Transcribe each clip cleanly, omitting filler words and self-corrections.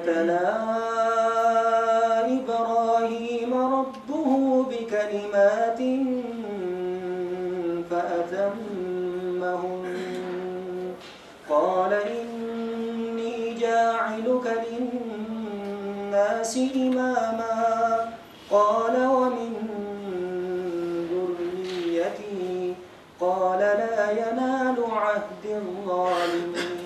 ابتلى إبراهيم ربه بكلمات فأتمهن قال إني جاعلك للناس إماما قال ومن ذريتي قال لا ينال عهد الظالمين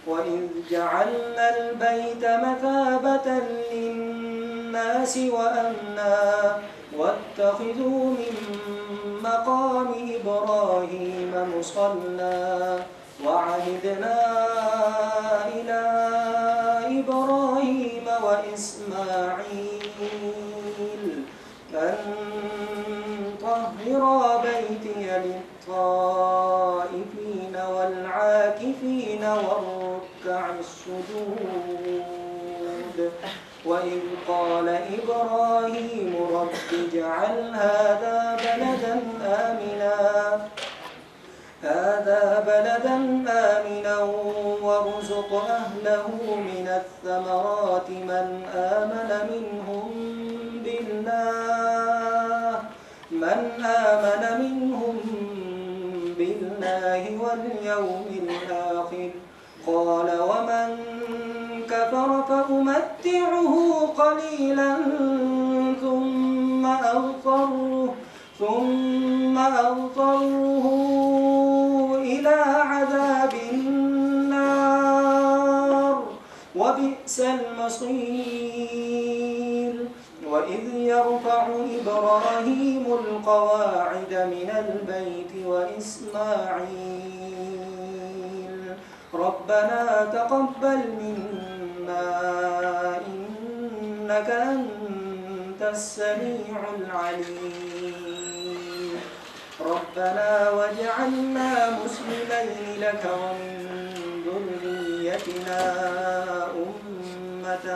وإذ جعلنا البيت مثابة للناس وأمنا واتخذوا من مقام إبراهيم مصلى وعهدنا إلى إبراهيم وإسماعيل أن طهرا بيتي للطائفين والعاكفين والركع السجود وإذ قال إبراهيم رب اجعل هذا بلدا آمنا وارزق أهله من الثمرات من آمن منهم بالله واليوم الآخر قال ومن كفر فأمتعه قليلا ثم أضطره إلى عذاب النار وبئس المصير وإذ يرفع إبراهيم القواعد من البيت وإسماعيل ربنا تقبل منا إنك أنت السميع العليم ربنا واجعلنا مسلمين لك ومن ذريتنا أمة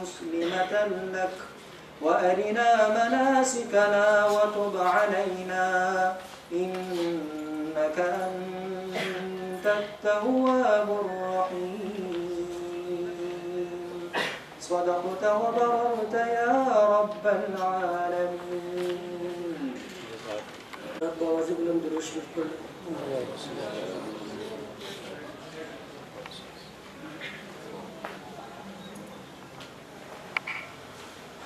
مسلمة لك وأرنا مناسكنا وتب علينا إنك أنت التواب الرحيم صدقت وبررت يا رب العالمين.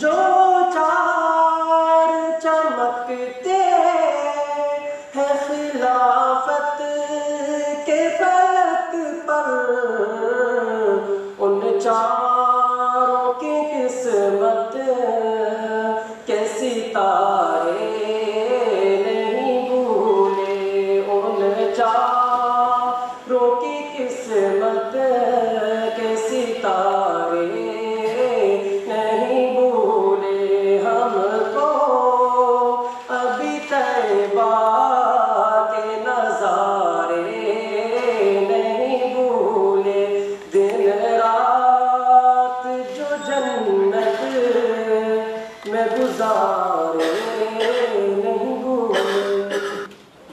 جو چار چمکتے ہیں خلافت کے فلک پر، ان چاروں کی قسمت کے ستارے نہیں بھولے، ان چاروں کی قسمت کے ستارے نہیں بھولے، ہم کو ابھی طیبہ کے نظارے نہیں بھولے، دن رات جو جنت میں گزارے نہیں بھولے۔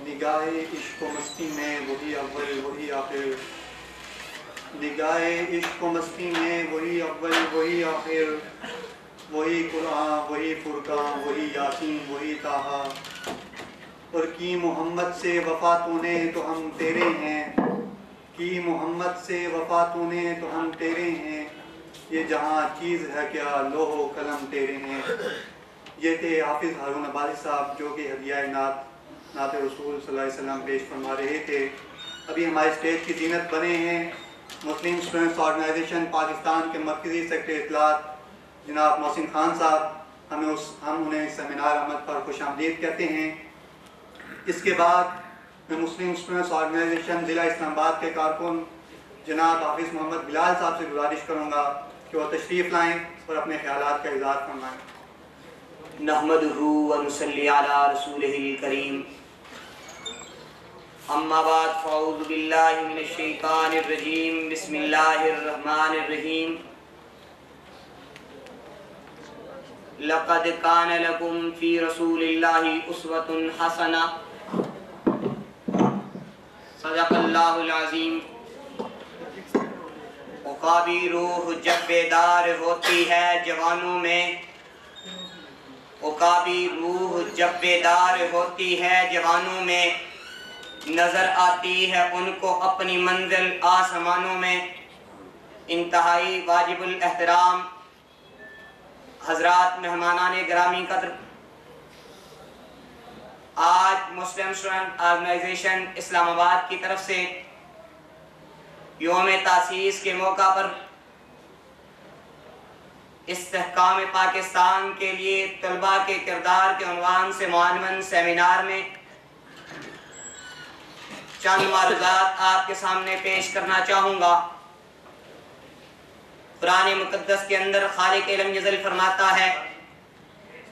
نگاہ عشق و مستی میں وہی اول وہی آخر، نگاہ عشق و مستی میں وہی اول وہی آخر، وہی قرآن وہی فرقان وہی یاسین وہی طٰہٰ، اور کی محمد سے وفا تو نے تو ہم تیرے ہیں، کی محمد سے وفا تو نے تو ہم تیرے ہیں، یہ جہاں چیز ہے کیا لوح و قلم تیرے ہیں۔ یہ تھے حافظ ہارون عباسی صاحب جو کہ ہدیہ نعت رسول صلی اللہ علیہ وسلم پیش فرما رہے تھے۔ ابھی ہمارے اسٹیج کی زینت بنے ہیں مسلم اسٹوڈنٹس آرگنائزیشن پاکستان کے مرکزی سیکرٹری اطلاعات جناب محسن خان صاحب، ہم انہیں سیمینار احمد پر خوش آمدید کہتے ہیں۔ اس کے بعد میں مسلم اسٹوڈنٹس آرگنائزیشن ضلع اسلام آباد کے کارکن جناب حافظ محمد بلال صاحب سے گزارش کروں گا کہ وہ تشریف لائیں اور اپنے خیالات کا اظہار فرمائیں۔ نحمدہ ونصلی علی رسولہ الکریم، اما بعد فاعوذ باللہ من الشیطان الرجیم، بسم اللہ الرحمن الرحیم۔ لقد کان لکم فی رسول اللہ اسوۃ حسنہ، صدق اللہ العظیم۔ عقابی روح جب بیدار ہوتی ہے جوانوں میں، عقابی روح جب بیدار ہوتی ہے جوانوں میں، نظر آتی ہے ان کو اپنی منزل آسمانوں میں۔ انتہائی واجب الاحترام حضرات، مہمانان گرامی قدر، آج مسلم اسٹوڈنٹ آرگنائزیشن اسلام آباد کی طرف سے یوم تاسیس کے موقع پر استحکام پاکستان کے لیے طلباء کے کردار کے عنوان سے معنون سیمینار میں چند معروضات آپ کے سامنے پیش کرنا چاہوں گا۔ قرآن مقدس کے اندر خالق علم جزل فرماتا ہے،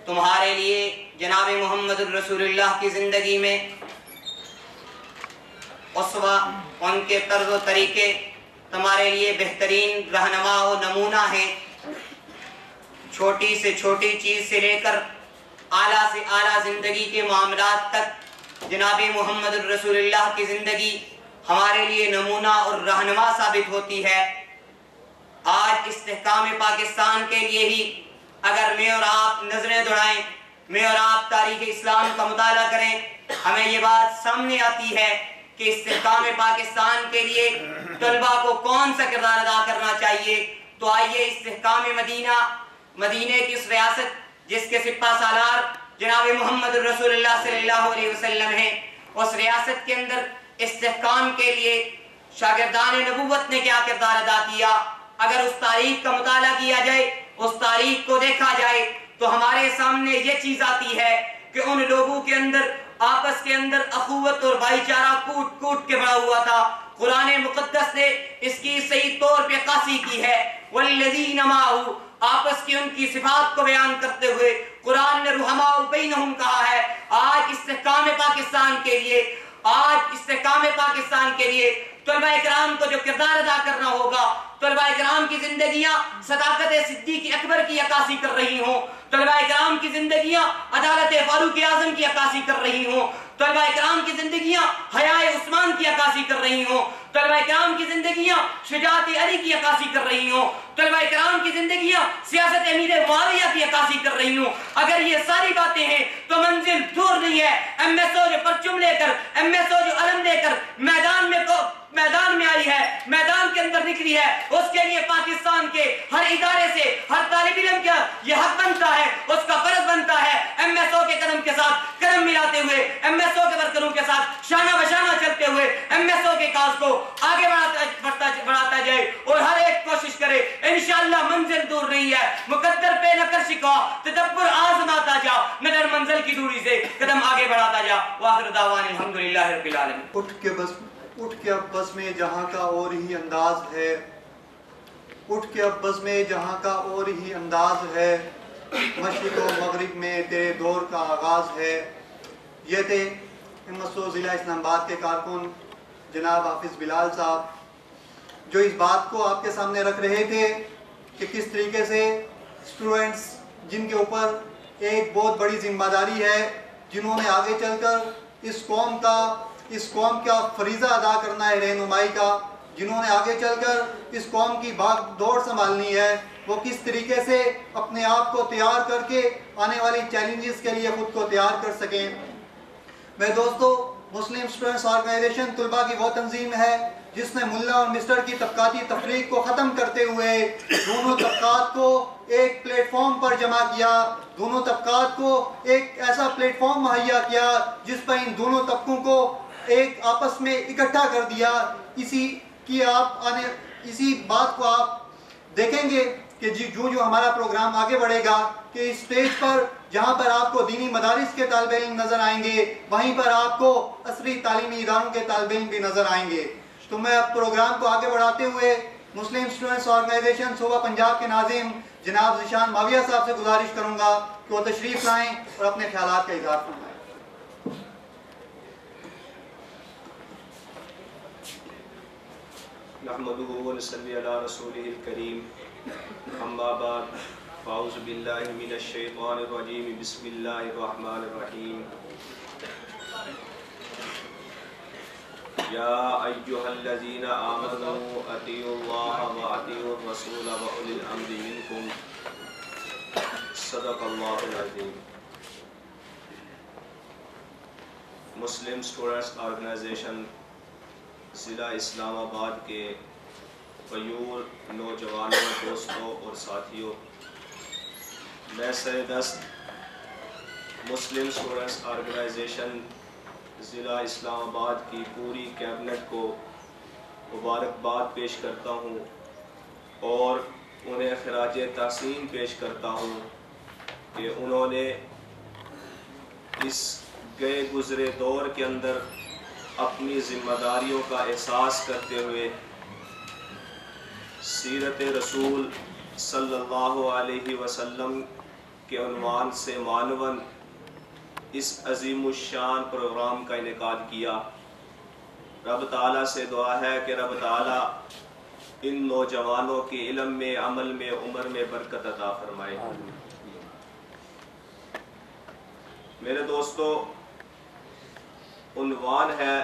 تمہارے لیے جناب محمد الرسول اللہ کی زندگی میں اسوہ، ان کے طرز و طریقے تمہارے لیے بہترین رہنما و نمونہ ہیں۔ چھوٹی سے چھوٹی چیز سے لے کر اعلیٰ سے اعلیٰ زندگی کے معاملات تک جناب محمد الرسول اللہ کی زندگی ہمارے لیے نمونہ اور رہنما ثابت ہوتی ہے۔ آج استحکام پاکستان کے لیے ہی اگر میں اور آپ نظریں دوڑائیں، میں اور آپ تاریخ اسلام کا مطالعہ کریں، ہمیں یہ بات سامنے آتی ہے کہ استحکام پاکستان کے لیے طلباء کو کون سا کردار ادا کرنا چاہیے۔ تو آئیے استحکام مدینے کی اس ریاست جس کے سپہ سالار جناب محمد الرسول اللہ صلی اللہ علیہ وسلم ہیں، اس ریاست کے اندر استحکام کے لیے شاگردان نبوت نے کیا کردار ادا کیا۔ اگر اس تاریخ کا مطالعہ کیا جائے، اس تاریخ کو دیکھا جائے تو ہمارے سامنے یہ چیز آتی ہے کہ ان لوگوں کے اندر آپس کے اندر اخوت اور بھائی چارہ کوٹ کوٹ کے بڑا ہوا تھا۔ قرآن مقدس نے اس کی صحیح طور پہ عکاسی کی ہے۔ والذین معہ، آپس کی ان کی صفات کو بیان کرتے ہوئے قرآن نے رحماء بینہم کہا ہے۔ آج استحکام پاکستان کے لیے، آج استحکام پاکستان کے لیے طلباء اکرام کو جو کردار ادا کرنا ہوگا، طلباء اکرام کی زندگیاں صداقت صدیق اکبر کی عکاسی کر رہی ہوں، طلباء اکرام کی زندگیاں عدالت فاروق اعظم کی عکاسی کر رہی ہوں، طلباء اکرام کی زندگیاں حیاء عثمان کی عکاسی کر رہی ہوں، طلبہ کرام کی زندگیاں شجاعت علی کی عکاسی کر رہی ہوں، طلبہ کرام کی زندگیاں سیاست امیر معاویہ کی عکاسی کر رہی ہوں، اگر یہ ساری باتیں ہیں تو منزل دور نہیں ہے۔ ایم ایس او جو پرچم لے کر، ایم ایس او جو علم لے کر میدان میں آئی ہے، میدان کے اندر نکلی ہے، اس کے لیے پاکستان کے ہر ادارے سے، ہر طالب علم کا یہ حق بنتا ہے، اس کا فرض بنتا ہے ایم ایس او کے قدم کے ساتھ قدم ملاتے ہوئے، ایم ایس او کے ورکروں کے ساتھ شانہ بشانہ چلتے ہوئے ایم ایس او کے کاز کو آگے بڑھاتا جائے اور ہر ایک کوشش کرے۔ انشاءاللہ منزل دور نہیں ہے، مقدر پہ نہ کر شکوا، تدبر آزماتا جا، نظر منزل کی دوری سے قدم آگے بڑھاتا جا۔ وآخر دعوانا الحمدللہ رب العالمین۔ اٹھ کے اب بس میں جہاں کا اور ہی انداز ہے، اٹھ کے اب بس میں جہاں کا اور ہی انداز ہے، مشرق و مغرب میں تیرے دور کا آغاز ہے۔ یہ تھے MSO ضلع اسلام آباد کے کارکن جناب حافظ بلال صاحب، جو اس بات کو آپ کے سامنے رکھ رہے تھے کہ کس طریقے سے اسٹوڈنٹس جن کے اوپر ایک بہت بڑی ذمہ داری ہے، جنہوں نے آگے چل کر اس قوم کا فریضہ ادا کرنا ہے رہنمائی کا، جنہوں نے آگے چل کر اس قوم کی بھاگ دوڑ سنبھالنی ہے، وہ کس طریقے سے اپنے آپ کو تیار کر کے آنے والی چیلنجز کے لیے خود کو تیار کر سکیں۔ میں دوستو، مسلم اسٹوڈنٹس آرگنائزیشن طلبہ کی وہ تنظیم ہے جس نے ملا اور مسٹر کی طبقاتی تفریق کو ختم کرتے ہوئے دونوں طبقات کو ایک پلیٹ فارم پر جمع کیا، دونوں طبقات کو ایک ایسا پلیٹ فارم مہیا کیا جس پر ان دونوں طبقوں کو ایک آپس میں اکٹھا کر دیا۔ اسی بات کو آپ دیکھیں گے کہ جو ہمارا پروگرام آگے بڑھے گا کہ اس سٹیج پر جہاں پر آپ کو دینی مدارس کے طالب علم نظر آئیں گے، وہیں پر آپ کو عصری تعلیمی اداروں کے طالب علم بھی نظر آئیں گے۔ تو میں اب پروگرام کو آگے بڑھاتے ہوئے مسلم اسٹوڈنٹس آرگنائزیشن صوبہ پنجاب کے ناظم جناب ذیشان معاویہ صاحب سے گزارش کروں گا کہ وہ تشریف لائیں اور اپنے خیالات کا اظہار فرمائیں۔ نحمده ونصلي على رسوله الكريم اما بعد فاعوذ بالله من الشيطان الرجيم بسم الله الرحمن الرحيم يا ايها الذين امنوا اطيعوا الله واطيعوا الرسول واولي الامر منكم صدق الله العظيم۔ مسلم اسٹوڈنٹس آرگنائزیشن ضلع اسلام آباد کے غیور نوجوانوں، دوستوں اور ساتھیوں، میں سردست مسلم اسٹوڈنٹس آرگنائزیشن ضلع اسلام آباد کی پوری کیبنٹ کو مبارکباد پیش کرتا ہوں اور انہیں خراج تحسین پیش کرتا ہوں کہ انہوں نے اس گئے گزرے دور کے اندر اپنی ذمہ داریوں کا احساس کرتے ہوئے سیرت رسول صلی اللہ علیہ وسلم کے عنوان سے معنون اس عظیم الشان پروگرام کا انعقاد کیا۔ رب تعالیٰ سے دعا ہے کہ رب تعالیٰ ان نوجوانوں کے علم میں، عمل میں، عمر میں برکت عطا فرمائے۔ میرے دوستو، عنوان ہے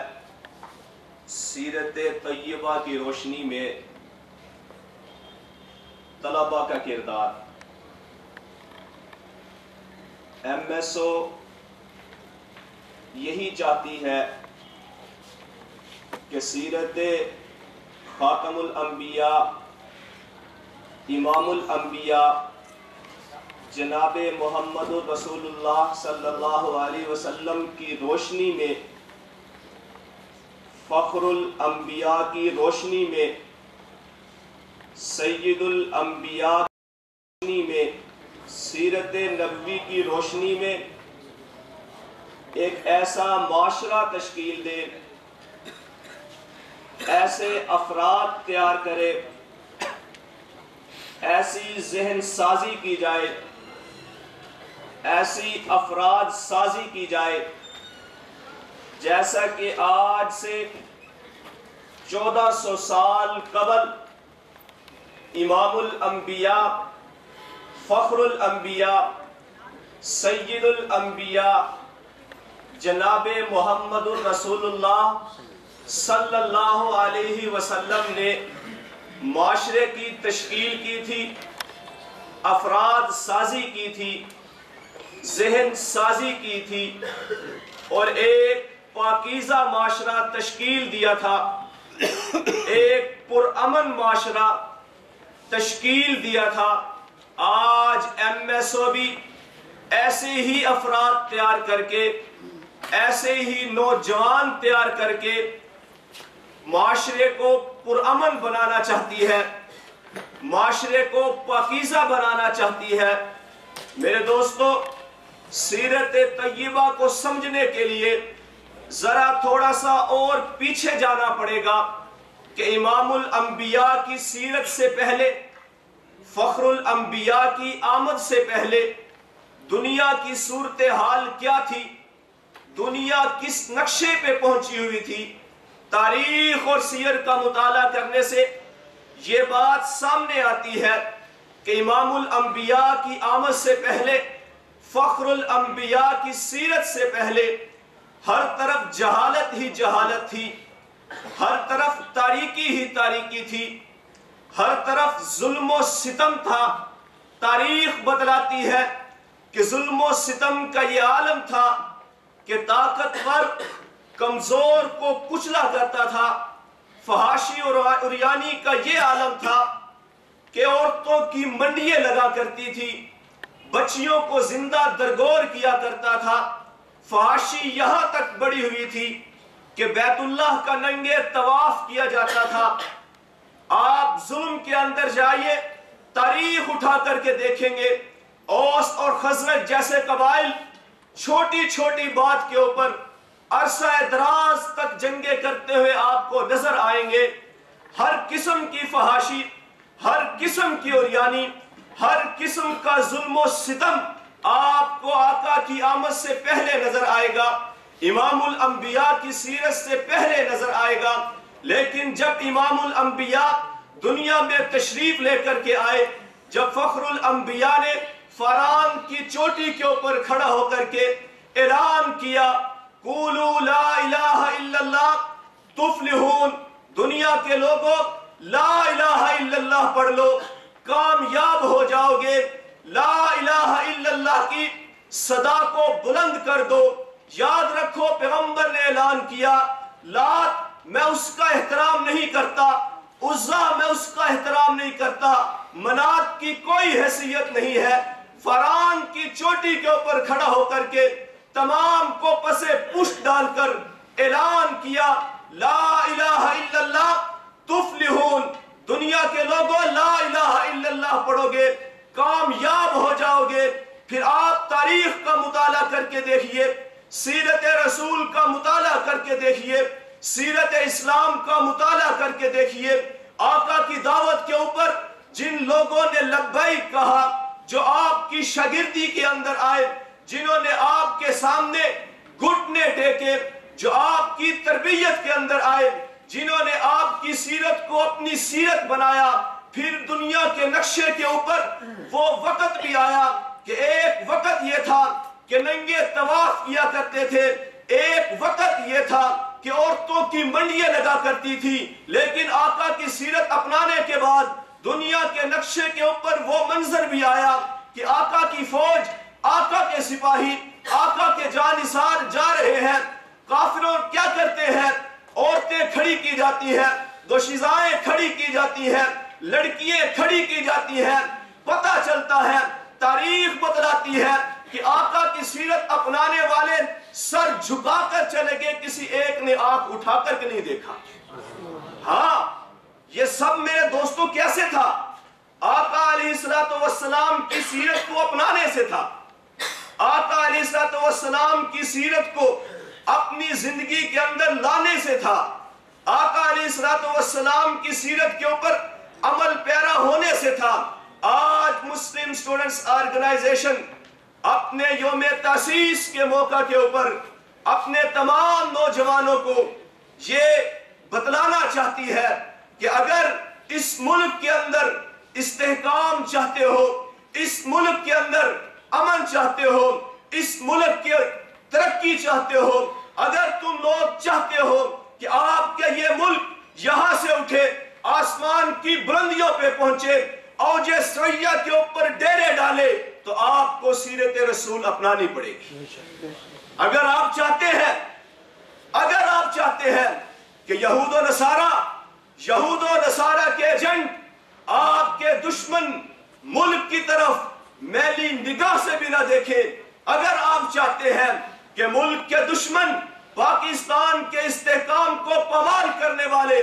سیرت طیبہ کی روشنی میں طلبہ کا کردار۔ ایم ایس او یہی چاہتی ہے کہ سیرت خاتم الانبیاء، امام الانبیاء جناب محمد رسول اللہ صلی اللہ علیہ وسلم کی روشنی میں، فخر الانبیاء کی روشنی میں، سید الانبیاء کی روشنی میں، سیرت نبوی کی روشنی میں ایک ایسا معاشرہ تشکیل دے، ایسے افراد تیار کرے، ایسی ذہن سازی کی جائے، ایسی افراد سازی کی جائے جیسا کہ آج سے 1400 سال قبل امام الانبیاء، فخر الانبیاء، سید الانبیاء جناب محمد الرسول اللہ صلی اللہ علیہ وسلم نے معاشرے کی تشکیل کی تھی، افراد سازی کی تھی، ذہن سازی کی تھی، اور ایک پاکیزہ معاشرہ تشکیل دیا تھا، ایک پرامن معاشرہ تشکیل دیا تھا۔ آج ایم ایس او بھی ایسے ہی افراد تیار کر کے، ایسے ہی نوجوان تیار کر کے معاشرے کو پرامن بنانا چاہتی ہے، معاشرے کو پاکیزہ بنانا چاہتی ہے۔ میرے دوستو، سیرت طیبہ کو سمجھنے کے لیے ذرا تھوڑا سا اور پیچھے جانا پڑے گا کہ امام الانبیاء کی سیرت سے پہلے، فخر الانبیاء کی آمد سے پہلے دنیا کی صورتحال کیا تھی، دنیا کس نقشے پہ پہنچی ہوئی تھی۔ تاریخ اور سیر کا مطالعہ کرنے سے یہ بات سامنے آتی ہے کہ امام الانبیاء کی آمد سے پہلے، فخر الانبیاء کی سیرت سے پہلے ہر طرف جہالت ہی جہالت تھی، ہر طرف تاریکی ہی تاریکی تھی، ہر طرف ظلم و ستم تھا۔ تاریخ بتلاتی ہے کہ ظلم و ستم کا یہ عالم تھا کہ طاقتور کمزور کو کچلا کرتا تھا، فحاشی اور عریانی کا یہ عالم تھا کہ عورتوں کی منڈیاں لگا کرتی تھی، بچیوں کو زندہ درگور کیا کرتا تھا۔ فحاشی یہاں تک بڑھی ہوئی تھی کہ بیت اللہ کا ننگے طواف کیا جاتا تھا۔ آپ ظلم کے اندر جائیے، تاریخ اٹھا کر کے دیکھیں گے، اوس اور خزرج جیسے قبائل چھوٹی چھوٹی بات کے اوپر عرصہ دراز تک جنگیں کرتے ہوئے آپ کو نظر آئیں گے۔ ہر قسم کی فحاشی، ہر قسم کی عریانی، ہر قسم کا ظلم و ستم آپ کو آقا کی آمد سے پہلے نظر آئے گا، امام الانبیاء کی سیرت سے پہلے نظر آئے گا۔ لیکن جب امام الانبیاء دنیا میں تشریف لے کر کے آئے، جب فخر الانبیاء نے فاران کی چوٹی کے اوپر کھڑا ہو کر کے اعلان کیا، قولوا لا الہ الا اللہ تفلحون، دنیا کے لوگوں لا الہ الا اللہ پڑھ لو، کامیاب ہو جاؤ گے۔ لا الہ الا اللہ کی صدا کو بلند کر دو۔ یاد رکھو، پیغمبر نے اعلان کیا، لات میں اس کا احترام نہیں کرتا، عزا میں اس کا احترام نہیں کرتا، منات کی کوئی حیثیت نہیں ہے۔ فاران کی چوٹی کے اوپر کھڑا ہو کر کے تمام کو پسے پشت ڈال کر اعلان کیا، لا الہ الا اللہ تفلحون، دنیا کے لوگوں لا الہ الا اللہ پڑھو گے، کامیاب ہو جاؤ گے۔ پھر آپ تاریخ کا مطالعہ کر کے دیکھیے، سیرت رسول کا مطالعہ کر کے دیکھیے، سیرت اسلام کا مطالعہ کر کے دیکھیے، آقا کی دعوت کے اوپر جن لوگوں نے لبیک کہا، جو آپ کی شاگردی کے اندر آئے، جنہوں نے آپ کے سامنے گھٹنے ٹیکے، جو آپ کی تربیت کے اندر آئے، جنہوں نے آپ کی سیرت کو اپنی سیرت بنایا، پھر دنیا کے نقشے کے اوپر وہ وقت بھی آیا کہ ایک وقت یہ تھا کہ ننگے طواف کیا کرتے تھے، ایک وقت یہ تھا کہ عورتوں کی منڈیاں لگا کرتی تھی، لیکن آقا کی سیرت اپنانے کے بعد دنیا کے نقشے کے اوپر وہ منظر بھی آیا کہ آقا کی فوج، آقا کے سپاہی، آقا کے جانثار جا رہے ہیں۔ کافروں کیا کرتے ہیں؟ عورتیں کھڑی کی جاتی ہیں، دوشیزائیں کھڑی کی جاتی ہیں، لڑکیاں کھڑی کی جاتی ہیں۔ پتہ چلتا ہے، تاریخ بتلاتی ہے کہ آقا کی سیرت اپنانے والے سر جھکا کر چلے گئے، کسی ایک نے آنکھ اٹھا کر کے نہیں دیکھا۔ ہاں، یہ سب میرے دوستوں کیسے تھا؟ آقا علیہ السلام کی سیرت کو اپنانے سے تھا۔ آقا علیہ السلام کی سیرت کو اپنی زندگی کے اندر لانے سے تھا۔ آقا علیہ السلام کی سیرت کے اوپر عمل پیرا ہونے سے تھا۔ آج مسلم اسٹوڈنٹس آرگنائزیشن اپنے یوم تاسیس کے موقع کے اوپر اپنے تمام نوجوانوں کو یہ بتلانا چاہتی ہے کہ اگر اس ملک کے اندر استحکام چاہتے ہو، اس ملک کے اندر امن چاہتے ہو، اس ملک کے ترقی چاہتے ہو، اگر تم لوگ چاہتے ہو کہ آپ کے یہ ملک یہاں سے اٹھے، آسمان کی بلندیوں پہ پہنچے، اوج سریہ کے اوپر ڈیرے ڈالے، تو آپ کو سیرت رسول اپنانی پڑے گی۔ اگر آپ چاہتے ہیں کہ یہود و نصارہ کے ایجنٹ، آپ کے دشمن ملک کی طرف میلی نگاہ سے بھی نہ دیکھیں، اگر آپ چاہتے ہیں کہ ملک کے دشمن پاکستان کے استحکام کو پامال کرنے والے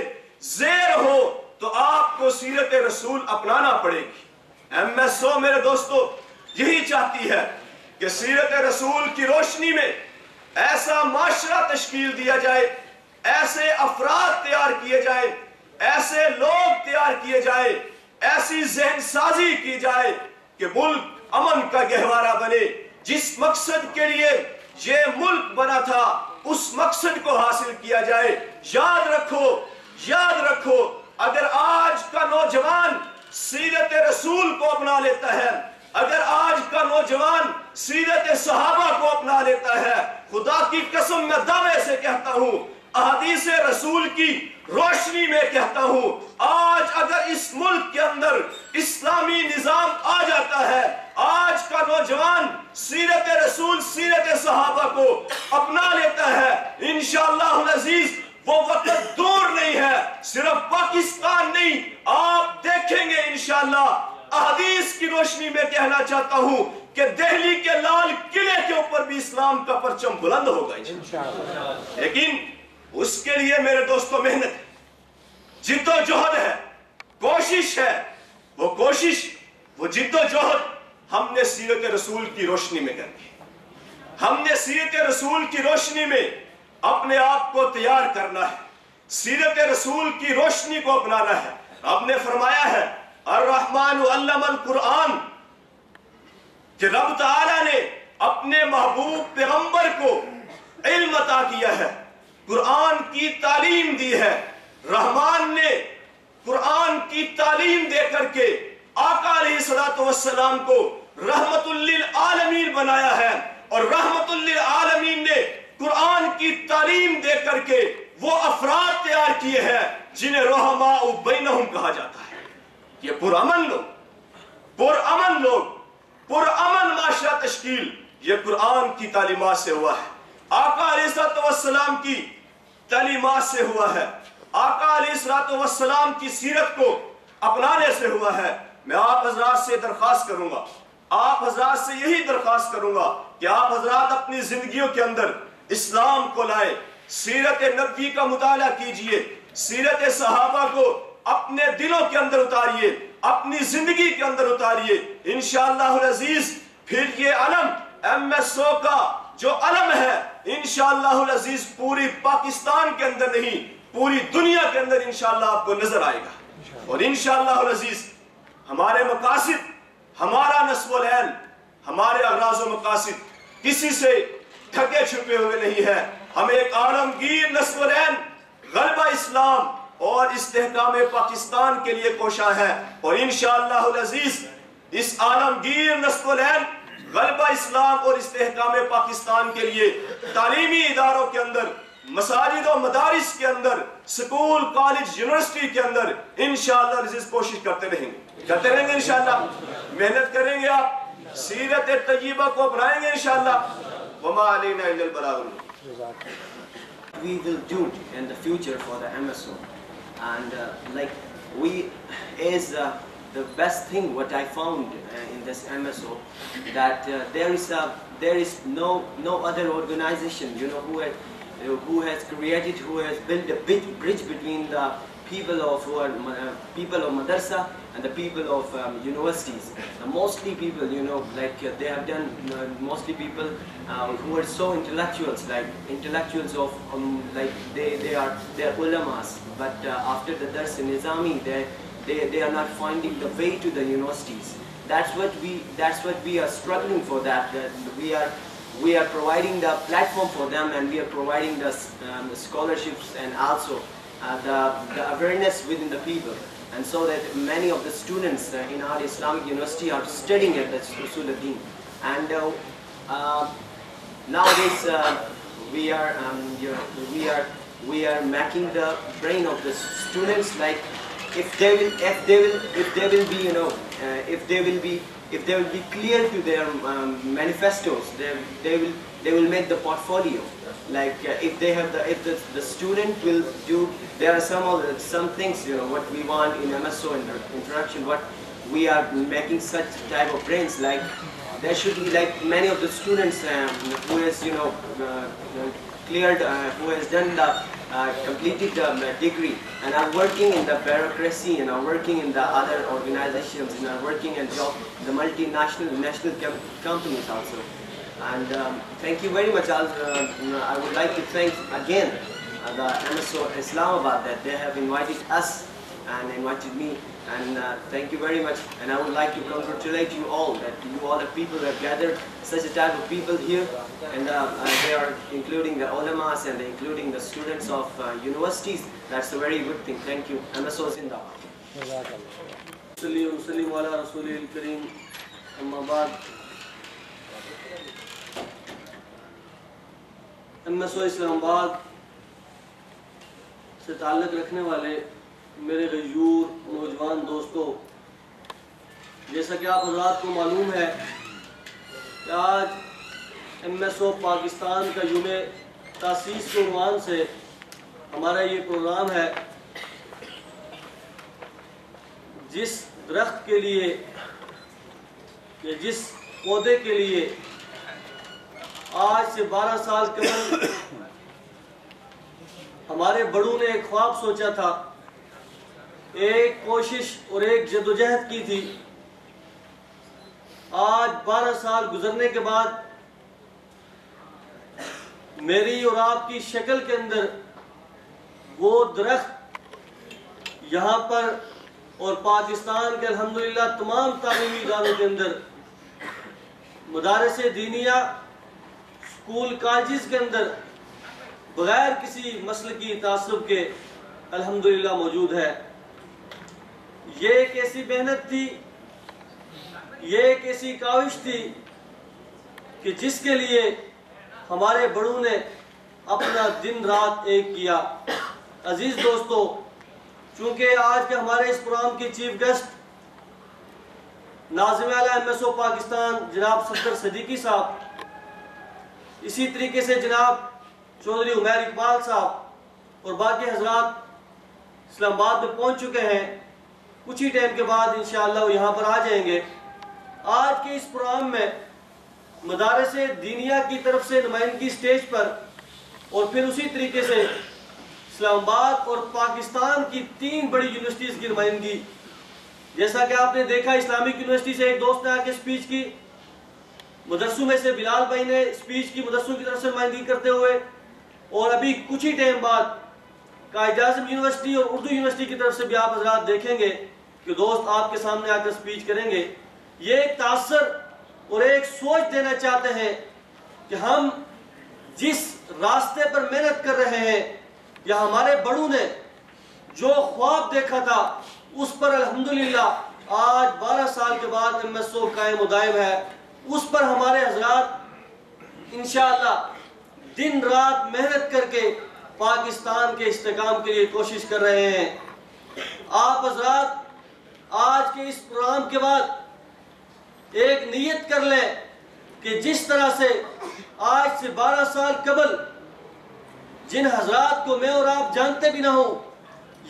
زیر ہو، تو آپ کو سیرت رسول اپنانا پڑے گی۔ ایم ایس او میرے دوستو یہی چاہتی ہے کہ سیرت رسول کی روشنی میں ایسا معاشرہ تشکیل دیا جائے، ایسے افراد تیار کیے جائے، ایسے لوگ تیار کیے جائے، ایسی ذہن سازی کی جائے کہ ملک امن کا گہوارہ بنے۔ جس مقصد کے لیے یہ ملک بنا تھا اس مقصد کو حاصل کیا جائے۔ یاد رکھو اگر آج کا نوجوان سیرت رسول کو اپنا لیتا ہے، اگر آج کا نوجوان سیرت صحابہ کو اپنا لیتا ہے، خدا کی قسم میں دعوے سے کہتا ہوں، احادیث رسول کی روشنی میں کہتا ہوں، آج اگر اس ملک کے اندر اسلامی نظام آ جاتا ہے، آج کا نوجوان سیرت رسول سیرت صحابہ کو اپنا لیتا ہے، انشاءاللہ العزیز وہ وقت دور نہیں ہے، صرف پاکستان نہیں، آپ دیکھیں گے انشاءاللہ۔ احادیث کی روشنی میں کہنا چاہتا ہوں کہ دہلی کے لال قلعے کے اوپر بھی اسلام کا پرچم بلند ہوگا انشاءاللہ۔ لیکن اس کے لیے میرے دوستو محنت ہے، جد و جہد ہے، کوشش ہے، وہ جد و جہد ہم نے سیرت رسول کی روشنی میں کرنی ہے۔ ہم نے سیرت رسول کی روشنی میں اپنے آپ کو تیار کرنا ہے، سیرت رسول کی روشنی کو اپنانا ہے۔ رب نے فرمایا ہے الرحمن علم القرآن، کہ رب تعالیٰ نے اپنے محبوب پیغمبر کو علم عطا کیا ہے، قرآن کی تعلیم دی ہے۔ رحمان نے قرآن کی تعلیم دے کر کے آقا علیہ السلام کو رحمت للعالمین بنایا ہے، اور رحمت للعالمین نے قرآن کی تعلیم دے کر کے وہ افراد تیار کیے ہیں جنہیں رحماء بینہم کہا جاتا ہے۔ یہ پرامن لوگ، پرامن معاشرہ تشکیل، یہ قرآن کی تعلیمات سے ہوا ہے، آقا علیہ السلام کی تعلیمات سے ہوا ہے، آقا علیہ السلام کی سیرت کو اپنانے سے ہوا ہے۔ میں آپ حضرات سے درخواست کروں گا، آپ حضرات سے یہی درخواست کروں گا کہ آپ حضرات اپنی زندگیوں کے اندر اسلام کو لائیں، سیرت نبوی کا مطالعہ کیجئے، سیرت صحابہ کو اپنے دلوں کے اندر اتاریے، اپنی زندگی کے اندر اتاریے، انشاءاللہ العزیز پھر یہ علم ایم ایس او کا جو علم ہے انشاءاللہ العزیز پوری پاکستان کے اندر نہیں پوری دنیا کے اندر انشاءاللہ آپ کو نظر آئے گا۔ اور انشاءاللہ العزیز ہمارے مقاصد، ہمارا نصب العین، ہمارے اغراض و مقاصد کسی سے ٹھگے چھپے ہوئے نہیں ہے۔ ہم ایک عالمگیر نصب العین، غلبہ اسلام اور استحکام پاکستان کے لیے کوشاں ہے، اور انشاءاللہ العزیز اس عالمگیر نصب العین، غلبہ اسلام اور استحکام پاکستان کے لیے تعلیمی اداروں کے اندر، مساجد و مدارس کے اندر، سکول، کالج، یونیورسٹی کے اندر انشاءاللہ العزیز کوشش کرتے رہیں گے انشاءاللہ، محنت کریں گے، آپ سیرت طیبہ کو اپنائیں گے انشاءاللہ۔ وما علینا الا البلاغ۔ We will do in the future for the MSO, and the best thing what I found in this MSO that there is no other organization who has built a bridge between the people of madrasa and the people of universities. Mostly people, they have done, mostly people who are so intellectuals of, they are ulamas, but after the dars in Nizami, they are not finding the way to the universities. That's what we are struggling for, that we are providing the platform for them, and we are providing the scholarships and also the awareness within the people, and so that many of the students in our Islamic University are studying at the Usul al-Din. And nowadays we are we are making the brain of the students, like if they will be, you know, if they will be clear to their manifestos, they will make the portfolio. Like if the student will do, there are some things, you know, what we want in MSO in the introduction, what we are making such type of brains. Like there should be, like many of the students who has, you know, cleared, who has done the completed the degree and are working in the bureaucracy and are working in the other organizations and are working in the national companies also. And thank you very much. I would like to thank again the MSO Islamabad that they have invited us and invited me, and thank you very much. And I would like to congratulate you all that you all the people have gathered such a type of people here, and they are including the ulamas and including the students of universities. That's a very good thing. Thank you. MSO Zindabad. MSO اسلام آباد سے تعلق رکھنے والے میرے غیور نوجوان دوستوں، جیسا کہ آپ حضرات کو معلوم ہے کہ آج MSO پاکستان کا یوم تاسیس کے عنوان سے ہمارا یہ پروگرام ہے، جس درخت کے لیے یا جس پودے کے لیے آج سے 12 سال قبل ہمارے بڑوں نے ایک خواب سوچا تھا، ایک کوشش اور ایک جدوجہد کی تھی، آج 12 سال گزرنے کے بعد میری اور آپ کی شکل کے اندر وہ درخت یہاں پر اور پاکستان کے الحمدللہ تمام تعلیمی اداروں کے اندر، مدارس دینیہ، اسکول کالجز کے اندر بغیر کسی مسلکی تعصب کے الحمدللہ موجود ہے۔ یہ ایک ایسی محنت تھی، یہ ایک ایسی کاوش تھی کہ جس کے لیے ہمارے بڑوں نے اپنا دن رات ایک کیا۔ عزیز دوستو، چونکہ آج کے ہمارے اس پروگرام کے چیف گیسٹ ناظم اعلیٰ MSO پاکستان جناب صفدر صدیقی صاحب، اسی طریقے سے جناب چودھری عمیر اقبال صاحب اور باقی حضرات اسلام آباد میں پہنچ چکے ہیں، کچھ ہی ٹائم کے بعد انشاءاللہ وہ یہاں پر آ جائیں گے۔ آج کے اس پروگرام میں مدارس دینیہ کی طرف سے نمائندگی سٹیج پر، اور پھر اسی طریقے سے اسلام آباد اور پاکستان کی 3 بڑی یونیورسٹیز کی نمائندگی، جیسا کہ آپ نے دیکھا اسلامک یونیورسٹی سے ایک دوست نے آ کے سپیچ کی، مدرسوں میں سے بلال بھائی نے سپیچ کی مدرسوں کی طرف سے نمائندگی کرتے ہوئے، اور ابھی کچھ ہی ٹائم بعد قائد اعظم یونیورسٹی اور اردو یونیورسٹی کی طرف سے بھی آپ حضرات دیکھیں گے کہ دوست آپ کے سامنے آ کر سپیچ کریں گے۔ یہ ایک تاثر اور ایک سوچ دینا چاہتے ہیں کہ ہم جس راستے پر محنت کر رہے ہیں، یا ہمارے بڑوں نے جو خواب دیکھا تھا، اس پر الحمدللہ آج 12 سال کے بعد MSO قائم و دائم ہے۔ اس پر ہمارے حضرات انشاءاللہ دن رات محنت کر کے پاکستان کے استحکام کے لیے کوشش کر رہے ہیں۔ آپ حضرات آج کے اس پروگرام کے بعد ایک نیت کر لیں کہ جس طرح سے آج سے 12 سال قبل جن حضرات کو میں اور آپ جانتے بھی نہ ہوں،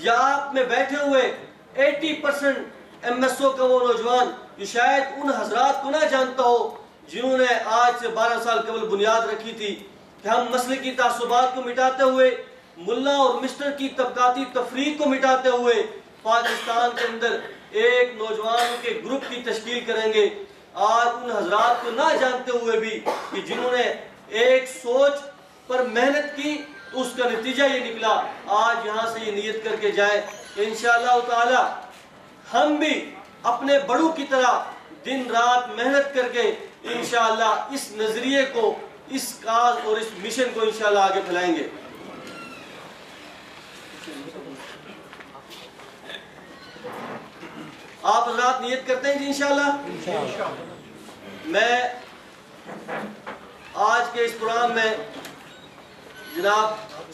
یا آپ میں بیٹھے ہوئے 80% MSO کا وہ نوجوان جو شاید ان حضرات کو نہ جانتا ہو، جنہوں نے آج سے 12 سال قبل بنیاد رکھی تھی کہ ہم مسلکی تعصبات کو مٹاتے ہوئے، ملا اور مسٹر کی طبقاتی تفریق کو مٹاتے ہوئے پاکستان کے اندر ایک نوجوان کے گروپ کی تشکیل کریں گے۔ آج ان حضرات کو نہ جانتے ہوئے بھی کہ جنہوں نے ایک سوچ پر محنت کی، اس کا نتیجہ یہ نکلا، آج یہاں سے یہ نیت کر کے جائیں انشاءاللہ تعالی ہم بھی اپنے بڑوں کی طرح دن رات محنت کر کے انشاءاللہ اس نظریے کو، اس کاز اور اس مشن کو انشاءاللہ آگے پھیلائیں گے۔ آپ حضرات نیت کرتے ہیں جی انشاءاللہ؟ میں آج کے اس پروگرام میں جناب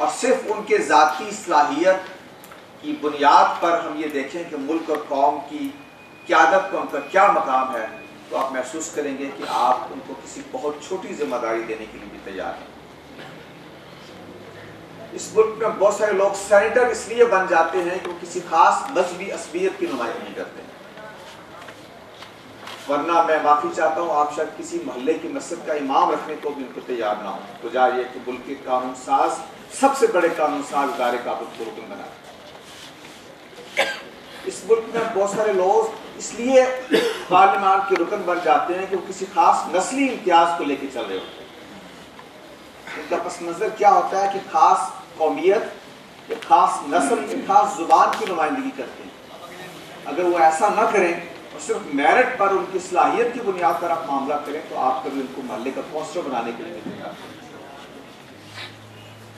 اور صرف ان کے ذاتی صلاحیت کی بنیاد پر ہم یہ دیکھیں کہ ملک اور قوم کی قیادت کو ان کا کیا مقام ہے، تو آپ محسوس کریں گے کہ آپ ان کو کسی بہت چھوٹی ذمہ داری دینے کے لیے بھی تیار ہیں۔ اس ملک میں بہت سارے لوگ سینیٹر اس لیے بن جاتے ہیں کہ وہ کسی خاص مذہبی عصبیت کی نمائندگی کرتے ہیں، ورنہ میں معافی چاہتا ہوں آپ شاید کسی محلے کی مسجد کا امام رکھنے کو بھی ان کو تیار نہ ہوں، بجائے یہ کہ ملک کے قانون ساز، سب سے بڑے قانون ساز ادارے کا کو رکن بنا۔ اس ملک میں بہت سارے لوگ اس لیے پارلیمان کے رکن بن جاتے ہیں کہ وہ کسی خاص نسلی امتیاز کو لے کے چل رہے ہوتے ہیں۔ ان کا پس منظر کیا ہوتا ہے کہ خاص قومیت، ایک خاص نسل، ایک خاص زبان کی نمائندگی کرتے ہیں۔ اگر وہ ایسا نہ کریں اور صرف میرٹ پر ان کی صلاحیت کی بنیاد پر آپ معاملہ کریں تو آپ کبھی ان کو محلے کا کونسلر بنانے کے لیے نہیں تیار۔